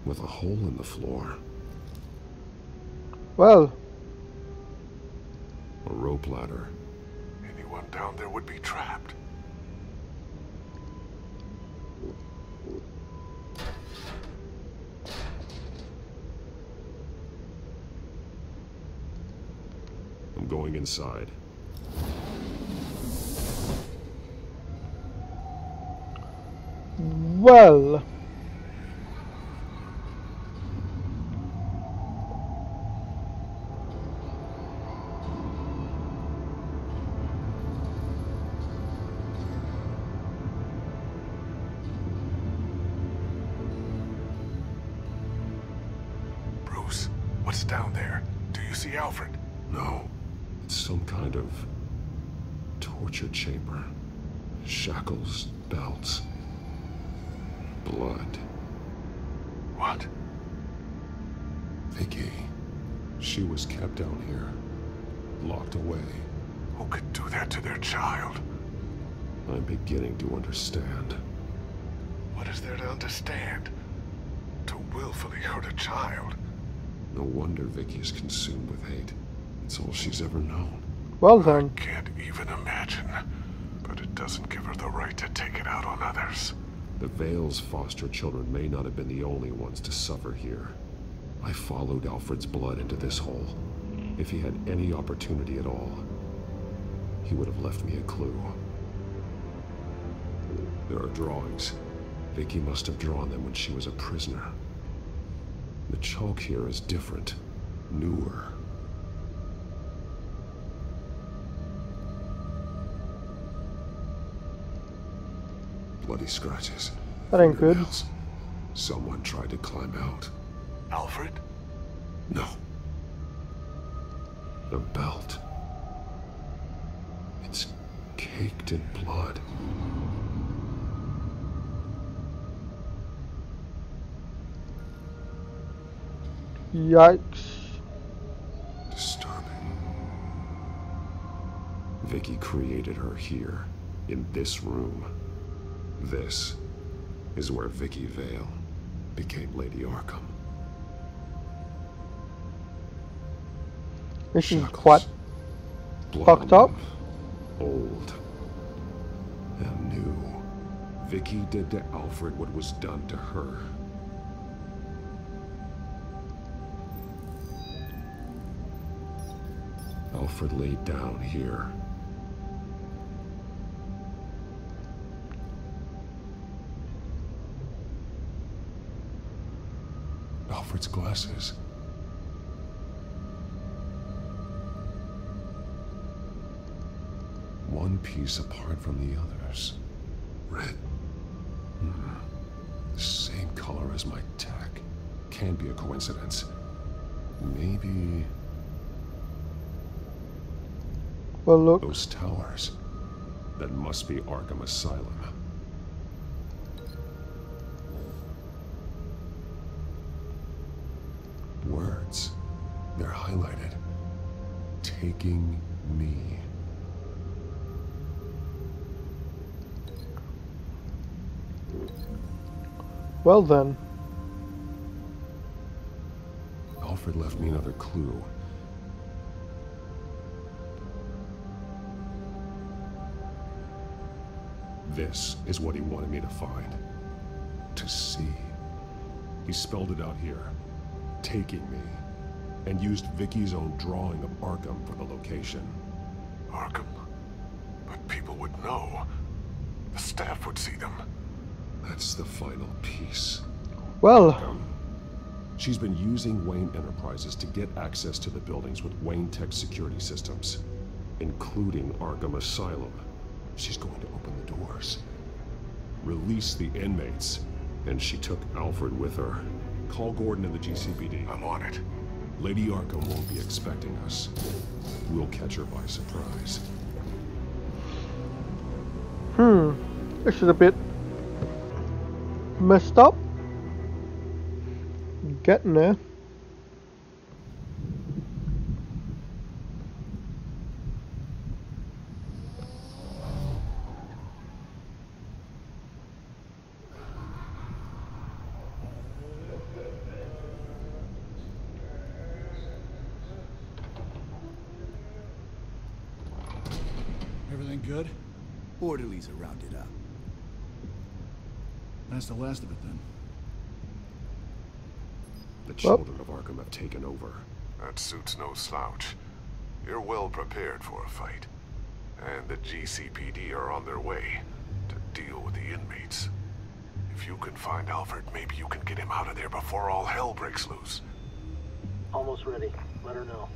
with a hole in the floor. Well. A rope ladder. Anyone down there would be trapped. I'm going inside. Well. Bruce, what's down there? Do you see Alfred? No. It's some kind of torture chamber. Shackles, belts, blood. What? Vicky. She was kept down here, locked away. Who could do that to their child? I'm beginning to understand. What is there to understand? To willfully hurt a child. No wonder Vicky is consumed with hate. It's all she's ever known. Well then. I can't even imagine, but it doesn't give her the right to take it out on others. The Vale's foster children may not have been the only ones to suffer here. I followed Alfred's blood into this hole. If he had any opportunity at all, he would have left me a clue. There are drawings. Vicky must have drawn them when she was a prisoner. The chalk here is different, newer. Bloody scratches. That ain't good. Someone tried to climb out. Alfred? No. The belt. It's caked in blood. Yikes. Disturbing. Vicky created her here, in this room. This is where Vicky Vale became Lady Arkham. This is quite fucked up. Old and new. Vicky did to Alfred what was done to her. Alfred laid down here. Alfred's glasses. One piece apart from the others. Red. Same color as my tech. Can't be a coincidence. Maybe... Well, look. Those towers. That must be Arkham Asylum. Words. They're highlighted. Taking me. Well then. Alfred left me another clue. This is what he wanted me to find. To see. He spelled it out here. Taking me. And used Vicky's own drawing of Arkham for the location. Arkham? But people would know. The staff would see them. That's the final piece. Well. She's been using Wayne Enterprises to get access to the buildings with Wayne Tech security systems, including Arkham Asylum. She's going to open the doors, release the inmates, and she took Alfred with her. Call Gordon in the GCPD. I'm on it. Lady Arkham won't be expecting us. We'll catch her by surprise. This is a bit messed up. Getting there. Everything good? Orderlies are rounded up. That's the last of it then. The children of Arkham have taken over. That suit's no slouch. You're well prepared for a fight. And the GCPD are on their way to deal with the inmates. If you can find Alfred, maybe you can get him out of there before all hell breaks loose. Almost ready. Let her know.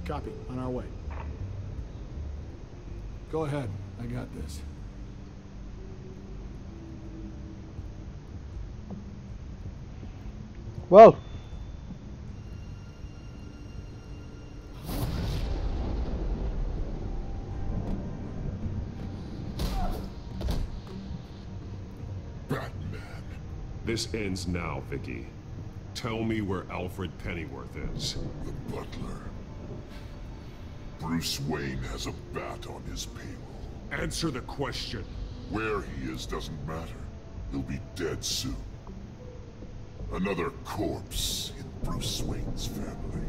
Copy. On our way. Go ahead. I got this. Well. Batman. This ends now, Vicky. Tell me where Alfred Pennyworth is. The butler. Bruce Wayne has a bat on his payroll. Answer the question. Where he is doesn't matter. He'll be dead soon. Another corpse in Bruce Wayne's family.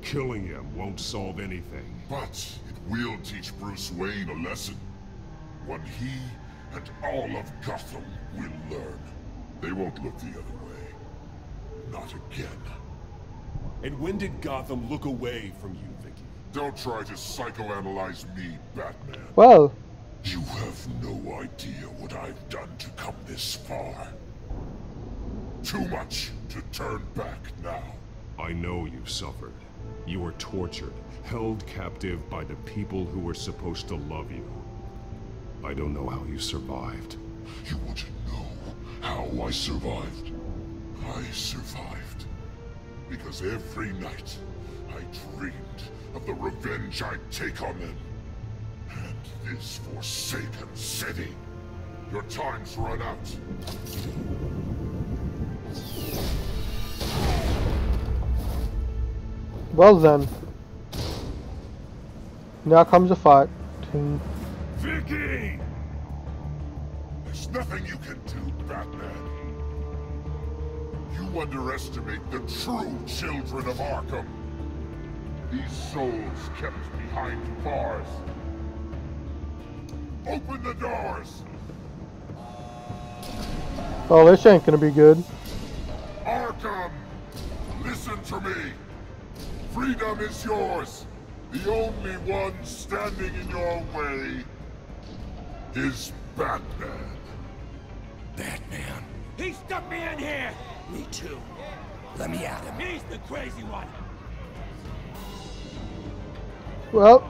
Killing him won't solve anything. But it will teach Bruce Wayne a lesson. One he and all of Gotham will learn. They won't look the other way. Not again. And when did Gotham look away from you, Vicky? Don't try to psychoanalyze me, Batman. Well, You have no idea what I've done to come this far. Too much to turn back now. I know you suffered. You were tortured, held captive by the people who were supposed to love you. I don't know how you survived. You want to know how I survived? I survived because every night I dreamed of the revenge I'd take on them. And this forsaken city. Your time's run out. well then. Now comes the fight. Vicky! There's nothing you can do, Batman. You underestimate the true children of Arkham. These souls kept behind bars. Open the doors! Oh, this ain't gonna be good. Arkham! Listen to me! Freedom is yours! The only one standing in your way is Batman. Batman. He stuck me in here! Me too. Let me at him. He's the crazy one. Well.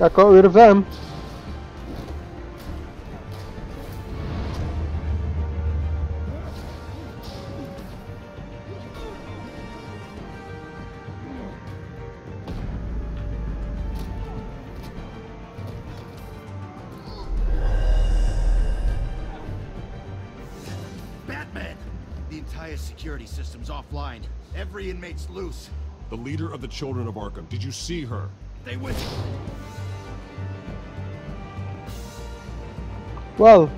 I got rid of them. Batman! The entire security system's offline. Every inmate's loose. The leader of the Children of Arkham, did you see her? They went. Well.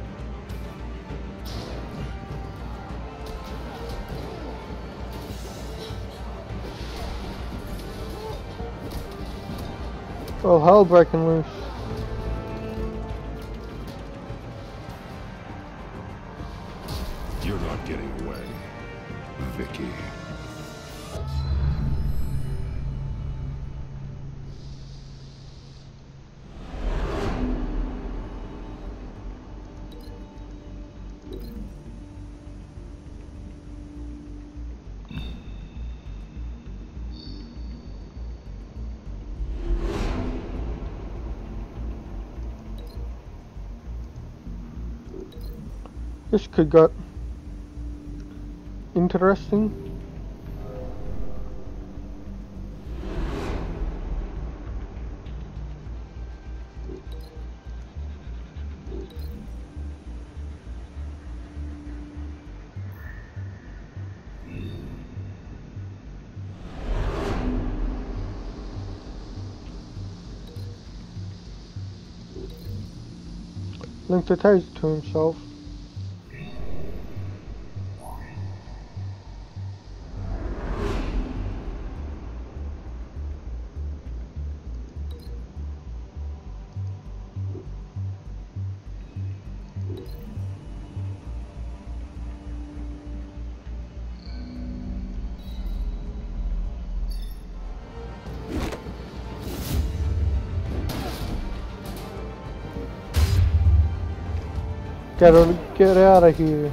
Well, hell breaking loose. You're not getting away, Vicky. This could get interesting. Linked the taser to himself. Get out of here.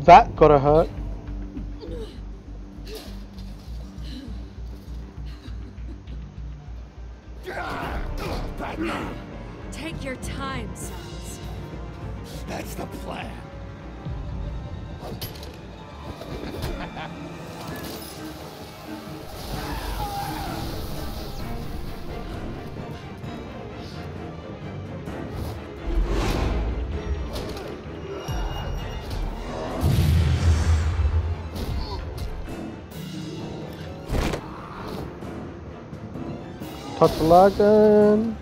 That gotta hurt. Take your time, sons. That's the plan. Touch the lag again.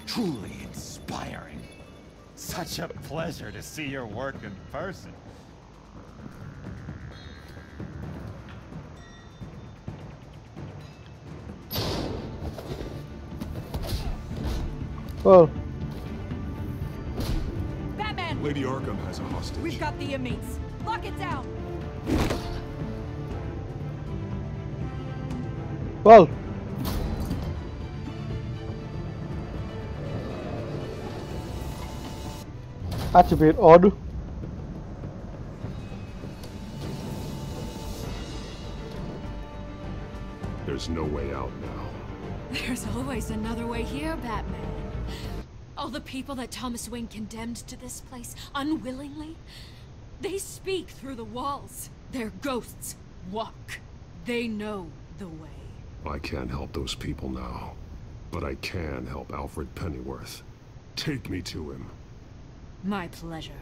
Truly inspiring. Such a pleasure to see your work in person. Well, Batman! Lady Arkham has a hostage. We've got the inmates. Lock it down! well. That's a bit odd. There's no way out now. There's always another way here, Batman. All the people that Thomas Wayne condemned to this place unwillingly, they speak through the walls. Their ghosts walk. They know the way. I can't help those people now, but I can help Alfred Pennyworth. Take me to him. My pleasure.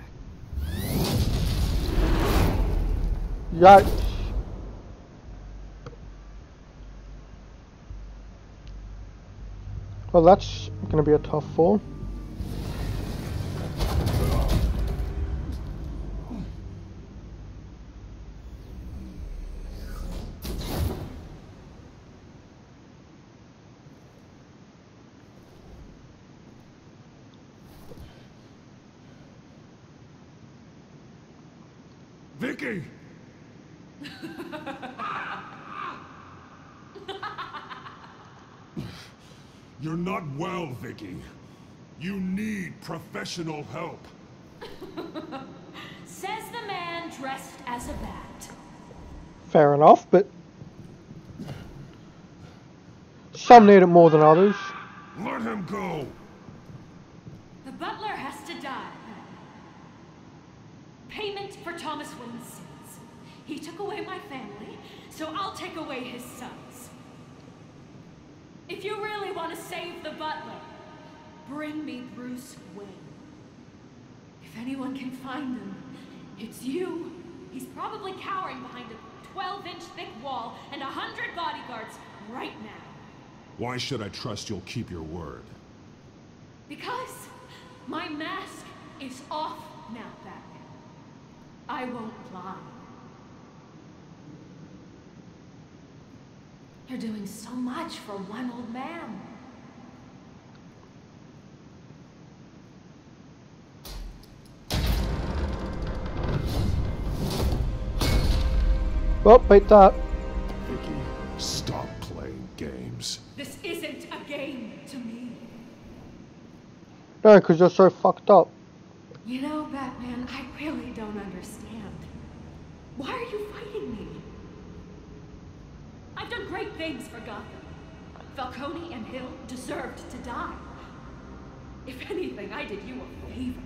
Yikes. Well, that's gonna be a tough fall. Vicky! You're not well, Vicky. You need professional help. Says the man dressed as a bat. Fair enough, but some need it more than others. Let him go! The butler has to die. Payment for Thomas Wayne's sins. He took away my family, so I'll take away his sons. If you really want to save the butler, bring me Bruce Wayne. If anyone can find him, it's you. He's probably cowering behind a 12-inch thick wall and 100 bodyguards right now. Why should I trust you'll keep your word? Because my mask is off now, Batman. I won't lie. You're doing so much for one old man. Well, beat that. Vicky, stop playing games. This isn't a game to me. No, because you're so fucked up. You know, Batman, I really don't understand. Why are you fighting me? I've done great things for Gotham. Falcone and Hill deserved to die. If anything, I did you a favor.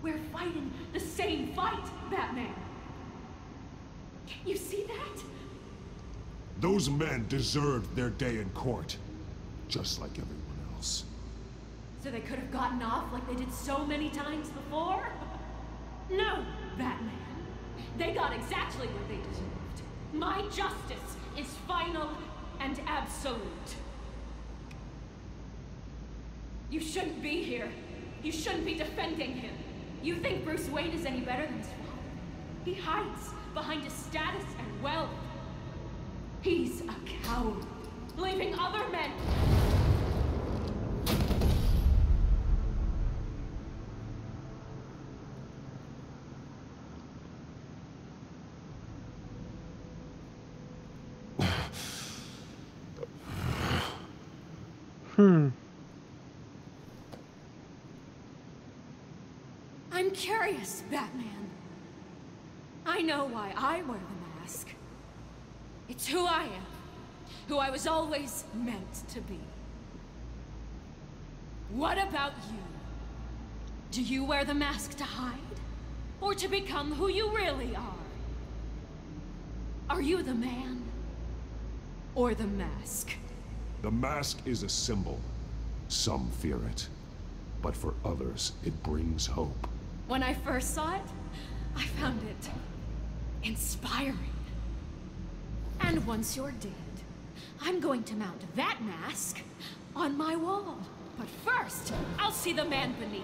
We're fighting the same fight, Batman. Can't you see that? Those men deserved their day in court, just like everyone else. So they could have gotten off like they did so many times before? No, Batman. They got exactly what they deserved. My justice is final and absolute. You shouldn't be here. You shouldn't be defending him. You think Bruce Wayne is any better than his father? He hides behind his status and wealth. He's a coward, leaving other men... I'm curious, Batman. I know why I wear the mask. It's who I am. Who I was always meant to be. What about you? Do you wear the mask to hide? Or to become who you really are? Are you the man? Or the mask? The mask is a symbol. Some fear it. But for others, it brings hope. When I first saw it, I found it inspiring. And once you're dead, I'm going to mount that mask on my wall. But first, I'll see the man beneath.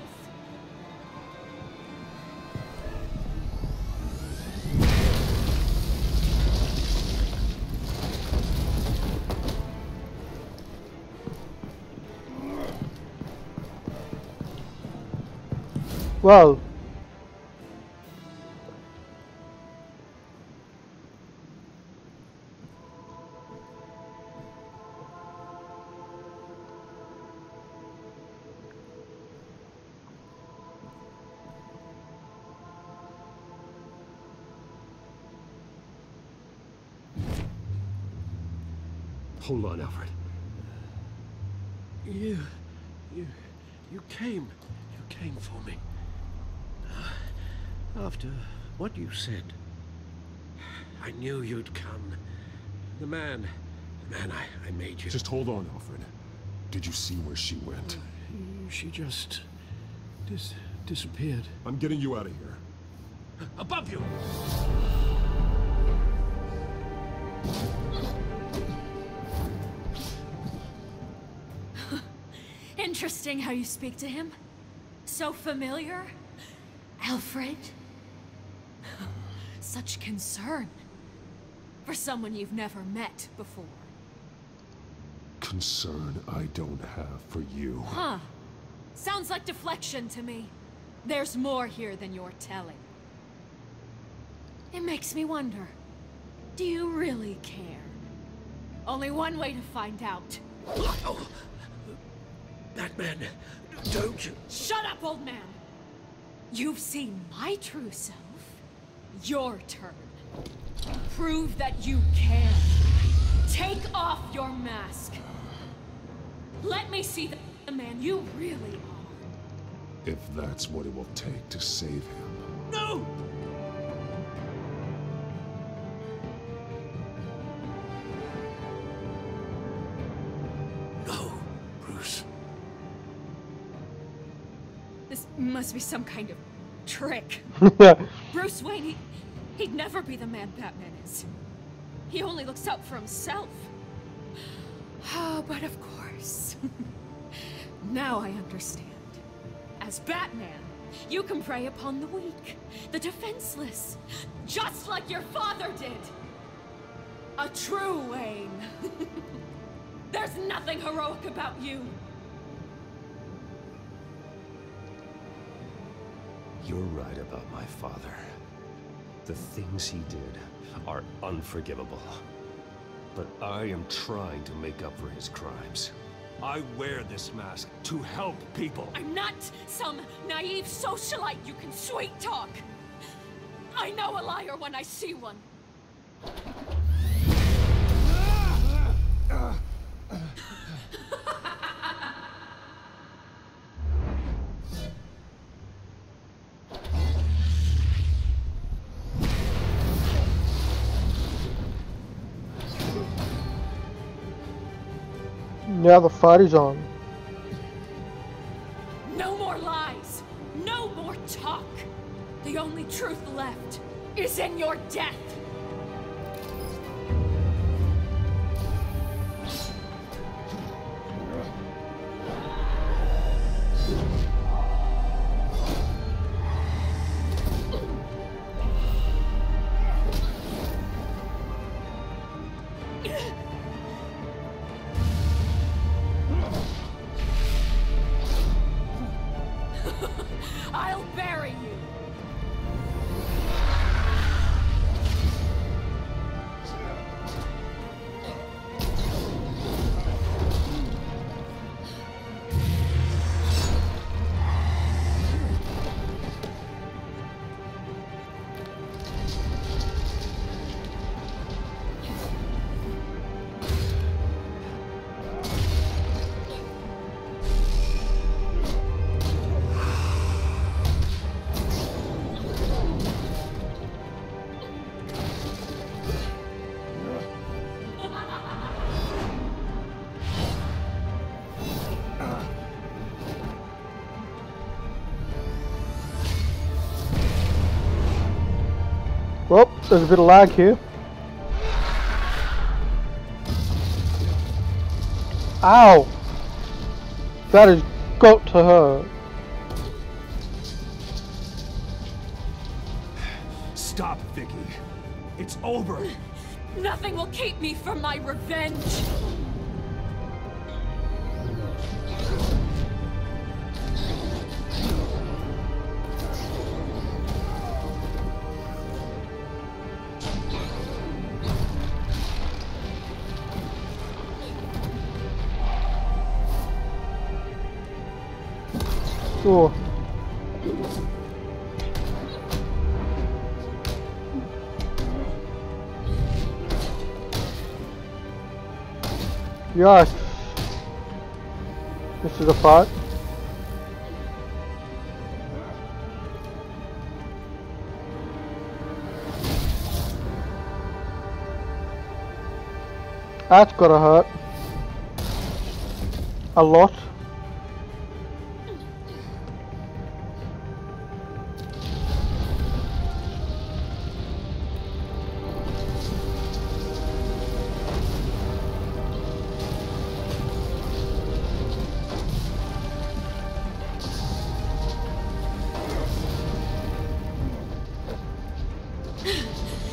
Well, hold on, Alfred. You came for me. After what you said, I knew you'd come. The man I made you. Just hold on, Alfred. Did you see where she went? She just disappeared. I'm getting you out of here. Above you! Interesting how you speak to him. So familiar. Alfred. Such concern. For someone you've never met before. Concern I don't have for you. Huh. Sounds like deflection to me. There's more here than you're telling. It makes me wonder. Do you really care? Only one way to find out. Oh, Batman, don't you... Shut up, old man! You've seen my true self. Your turn. Prove that you can. Take off your mask. Let me see the man you really are. If that's what it will take to save him. No! No, Bruce. This must be some kind of trick. Bruce Wayne, he'd never be the man Batman is. He only looks out for himself. Oh, but of course. Now I understand. As Batman, you can prey upon the weak, the defenseless, just like your father did. A true Wayne. There's nothing heroic about you. You're right about my father. The things he did are unforgivable. But I am trying to make up for his crimes. I wear this mask to help people. I'm not some naive socialite you can sweet talk. I know a liar when I see one. Now the fight is on. No more lies. No more talk. The only truth left is in your death. I'll bury you. There's a bit of lag here. Ow! That has got to hurt. Stop, Vicky. It's over. Nothing will keep me from my revenge. Oh. Yes. This is a fight. That's gotta hurt. A lot.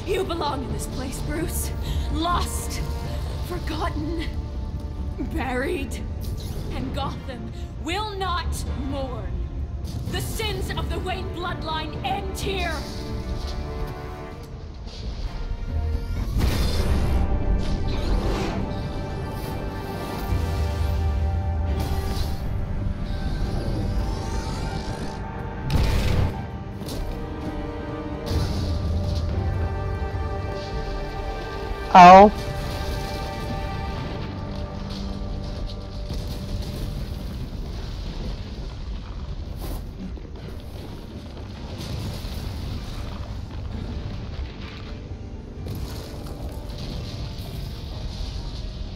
You belong in this place, Bruce. Lost, forgotten, buried. And Gotham will not mourn. The sins of the Wayne bloodline end here. Ow.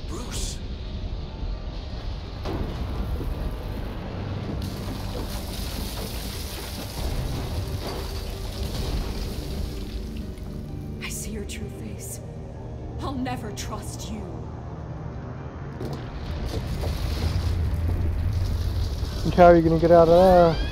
Bruce. I see your true face. I'll never trust you. And how are you gonna get out of there?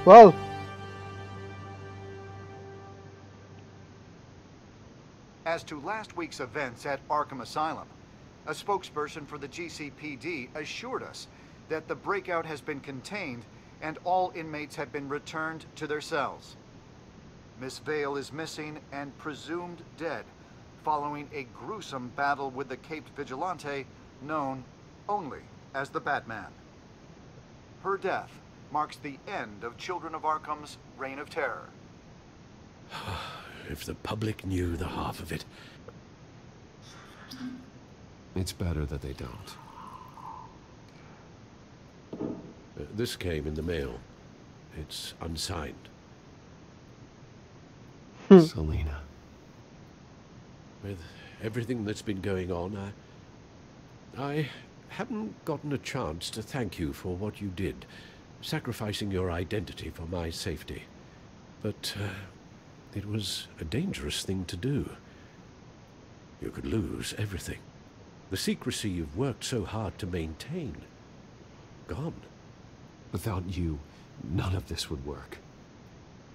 Well, as to last week's events at Arkham Asylum, a spokesperson for the GCPD assured us that the breakout has been contained and all inmates have been returned to their cells. Miss Vale is missing and presumed dead following a gruesome battle with the caped vigilante known only as the Batman. Her death marks the end of Children of Arkham's reign of terror. If the public knew the half of it. It's better that they don't. This came in the mail. It's unsigned. Selena. With everything that's been going on, I haven't gotten a chance to thank you for what you did, sacrificing your identity for my safety. But it was a dangerous thing to do. You could lose everything. The secrecy you've worked so hard to maintain. Gone. Without you, none of this would work.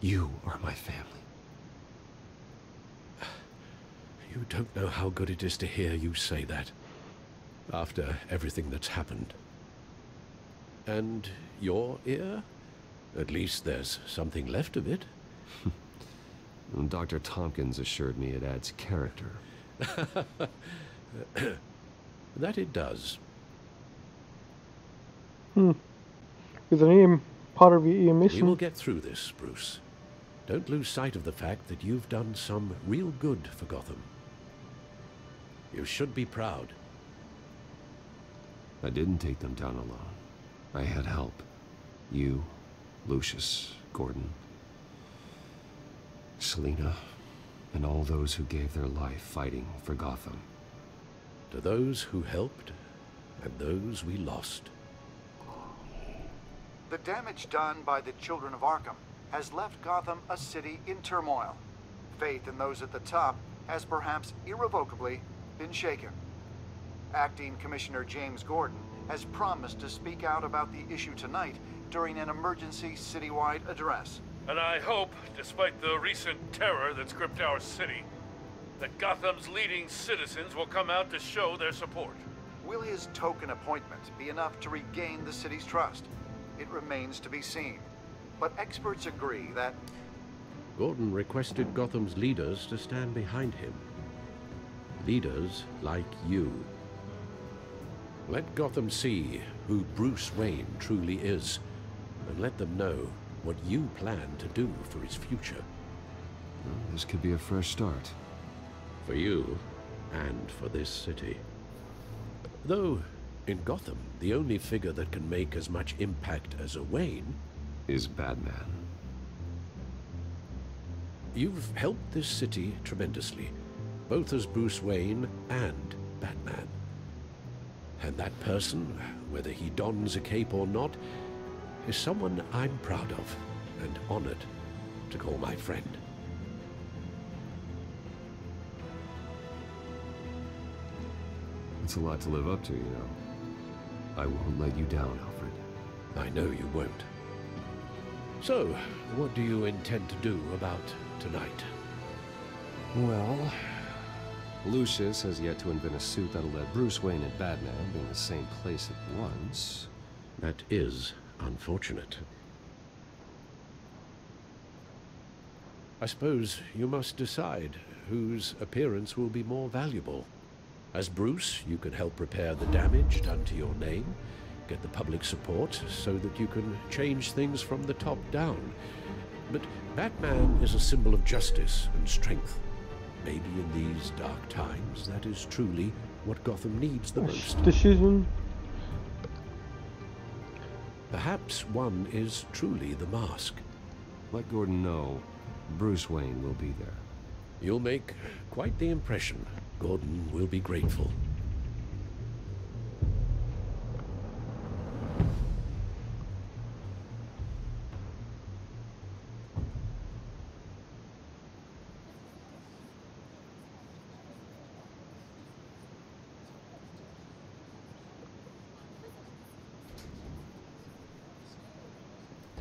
You are my family. You don't know how good it is to hear you say that. After everything that's happened. And your ear? At least there's something left of it. Dr. Tompkins assured me it adds character. That it does. Is an ear part of your ear missing? We will get through this, Bruce. Don't lose sight of the fact that you've done some real good for Gotham. You should be proud. I didn't take them down alone. I had help. You, Lucius, Gordon, Selina, and all those who gave their life fighting for Gotham. To those who helped, and those we lost. The damage done by the Children of Arkham has left Gotham a city in turmoil. Faith in those at the top has perhaps irrevocably been shaken. Acting Commissioner James Gordon has promised to speak out about the issue tonight during an emergency citywide address. And I hope, despite the recent terror that's gripped our city, that Gotham's leading citizens will come out to show their support. Will his token appointment be enough to regain the city's trust? It remains to be seen. But experts agree that Gordon requested Gotham's leaders to stand behind him. Leaders like you. Let Gotham see who Bruce Wayne truly is, and let them know what you plan to do for his future. Well, this could be a fresh start. For you, and for this city. Though, in Gotham, the only figure that can make as much impact as a Wayne is Batman. You've helped this city tremendously, both as Bruce Wayne and Batman. And that person, whether he dons a cape or not, is someone I'm proud of and honored to call my friend. It's a lot to live up to, you know. I won't let you down, Alfred. I know you won't. So, what do you intend to do about tonight? Well, Lucius has yet to invent a suit that'll let Bruce Wayne and Batman be in the same place at once. That is unfortunate. I suppose you must decide whose appearance will be more valuable. As Bruce, you can help repair the damage done to your name, get the public support so that you can change things from the top down. But Batman is a symbol of justice and strength. Maybe in these dark times, that is truly what Gotham needs the most. Decision. Perhaps one is truly the mask. Let Gordon know Bruce Wayne will be there. You'll make quite the impression. Gordon will be grateful.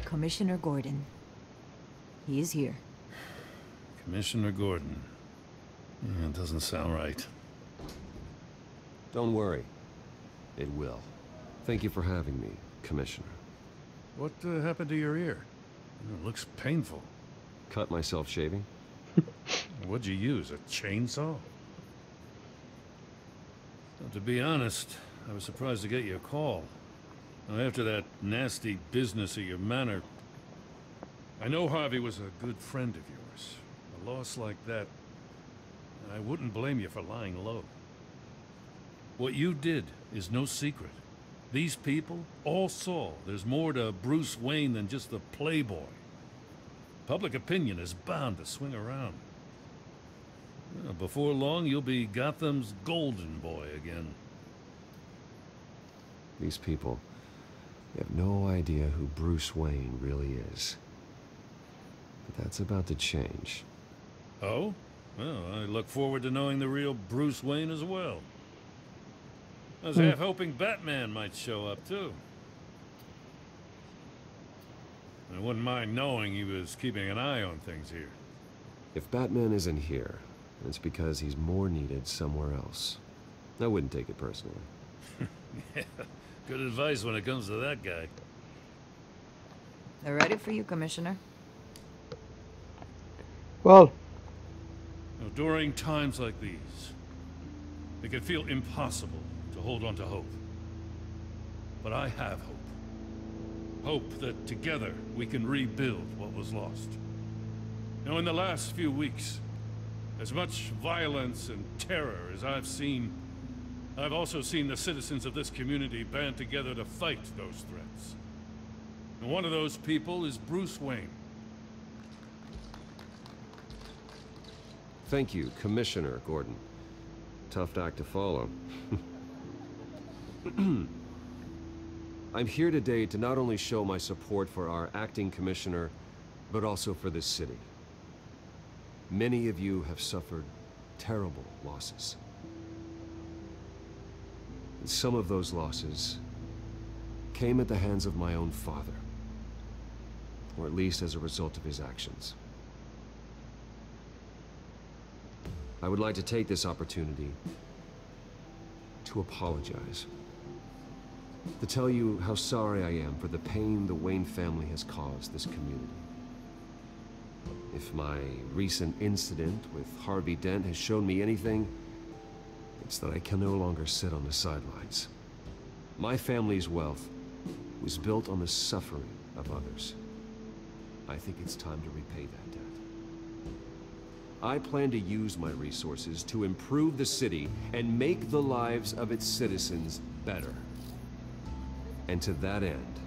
Commissioner Gordon. He is here. Commissioner Gordon. It doesn't sound right. Don't worry. It will. Thank you for having me, Commissioner. What happened to your ear? It looks painful. Cut myself shaving? What'd you use, a chainsaw? Well, to be honest, I was surprised to get your call. Now, after that nasty business at your manor, I know Harvey was a good friend of yours. A loss like that, I wouldn't blame you for lying low. What you did is no secret. These people all saw there's more to Bruce Wayne than just the playboy. Public opinion is bound to swing around. Well, before long, you'll be Gotham's golden boy again. These people, they have no idea who Bruce Wayne really is. But that's about to change. Oh? Well, I look forward to knowing the real Bruce Wayne as well. I was half hoping Batman might show up, too. I wouldn't mind knowing he was keeping an eye on things here. If Batman isn't here, it's because he's more needed somewhere else. I wouldn't take it personally. Yeah, good advice when it comes to that guy. They're ready for you, Commissioner. Well, Now, during times like these, it can feel impossible to hold on to hope. But I have hope. Hope that together we can rebuild what was lost. Now, in the last few weeks, as much violence and terror as I've seen, I've also seen the citizens of this community band together to fight those threats. And one of those people is Bruce Wayne. Thank you, Commissioner Gordon. Tough act to follow. I'm here today to not only show my support for our acting commissioner, but also for this city. Many of you have suffered terrible losses. And some of those losses came at the hands of my own father, or at least as a result of his actions. I would like to take this opportunity to apologize. To tell you how sorry I am for the pain the Wayne family has caused this community. If my recent incident with Harvey Dent has shown me anything, it's that I can no longer sit on the sidelines. My family's wealth was built on the suffering of others. I think it's time to repay that debt. I plan to use my resources to improve the city and make the lives of its citizens better. And to that end,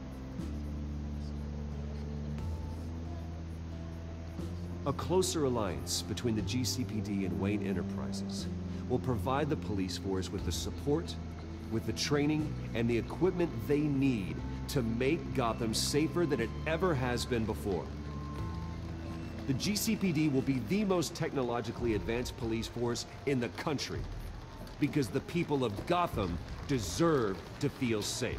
a closer alliance between the GCPD and Wayne Enterprises will provide the police force with the support, with the training, and the equipment they need to make Gotham safer than it ever has been before. The GCPD will be the most technologically advanced police force in the country, because the people of Gotham deserve to feel safe.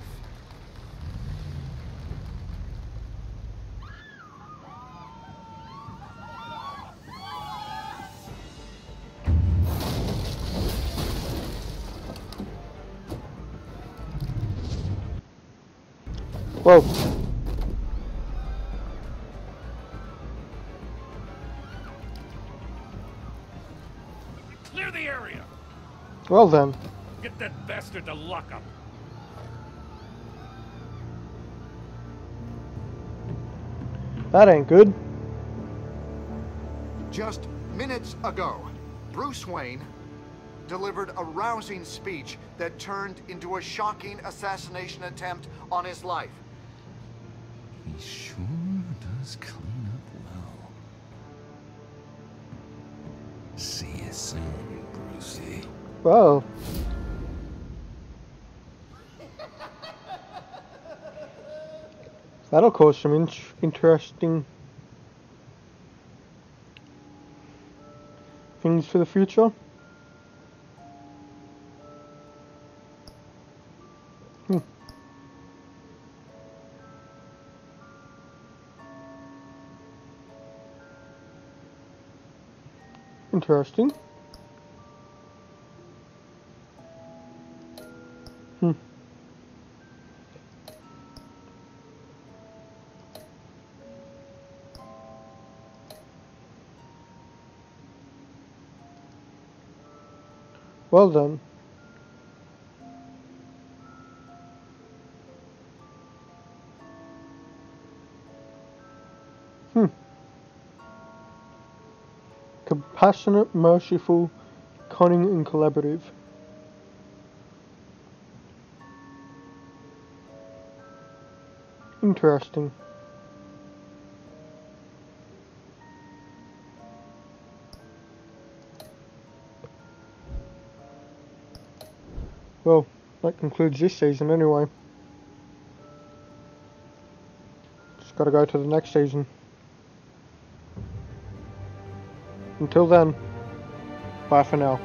Whoa. Clear the area! Well then. Get that bastard to lock up. That ain't good. Just minutes ago, Bruce Wayne delivered a rousing speech that turned into a shocking assassination attempt on his life. He sure does clean up well. See you soon, Brucey. Whoa. That'll cause some interesting things for the future. Interesting. Well done. Compassionate, merciful, cunning, and collaborative. Interesting. Well, that concludes this season anyway. Just gotta go to the next season. Until then, bye for now.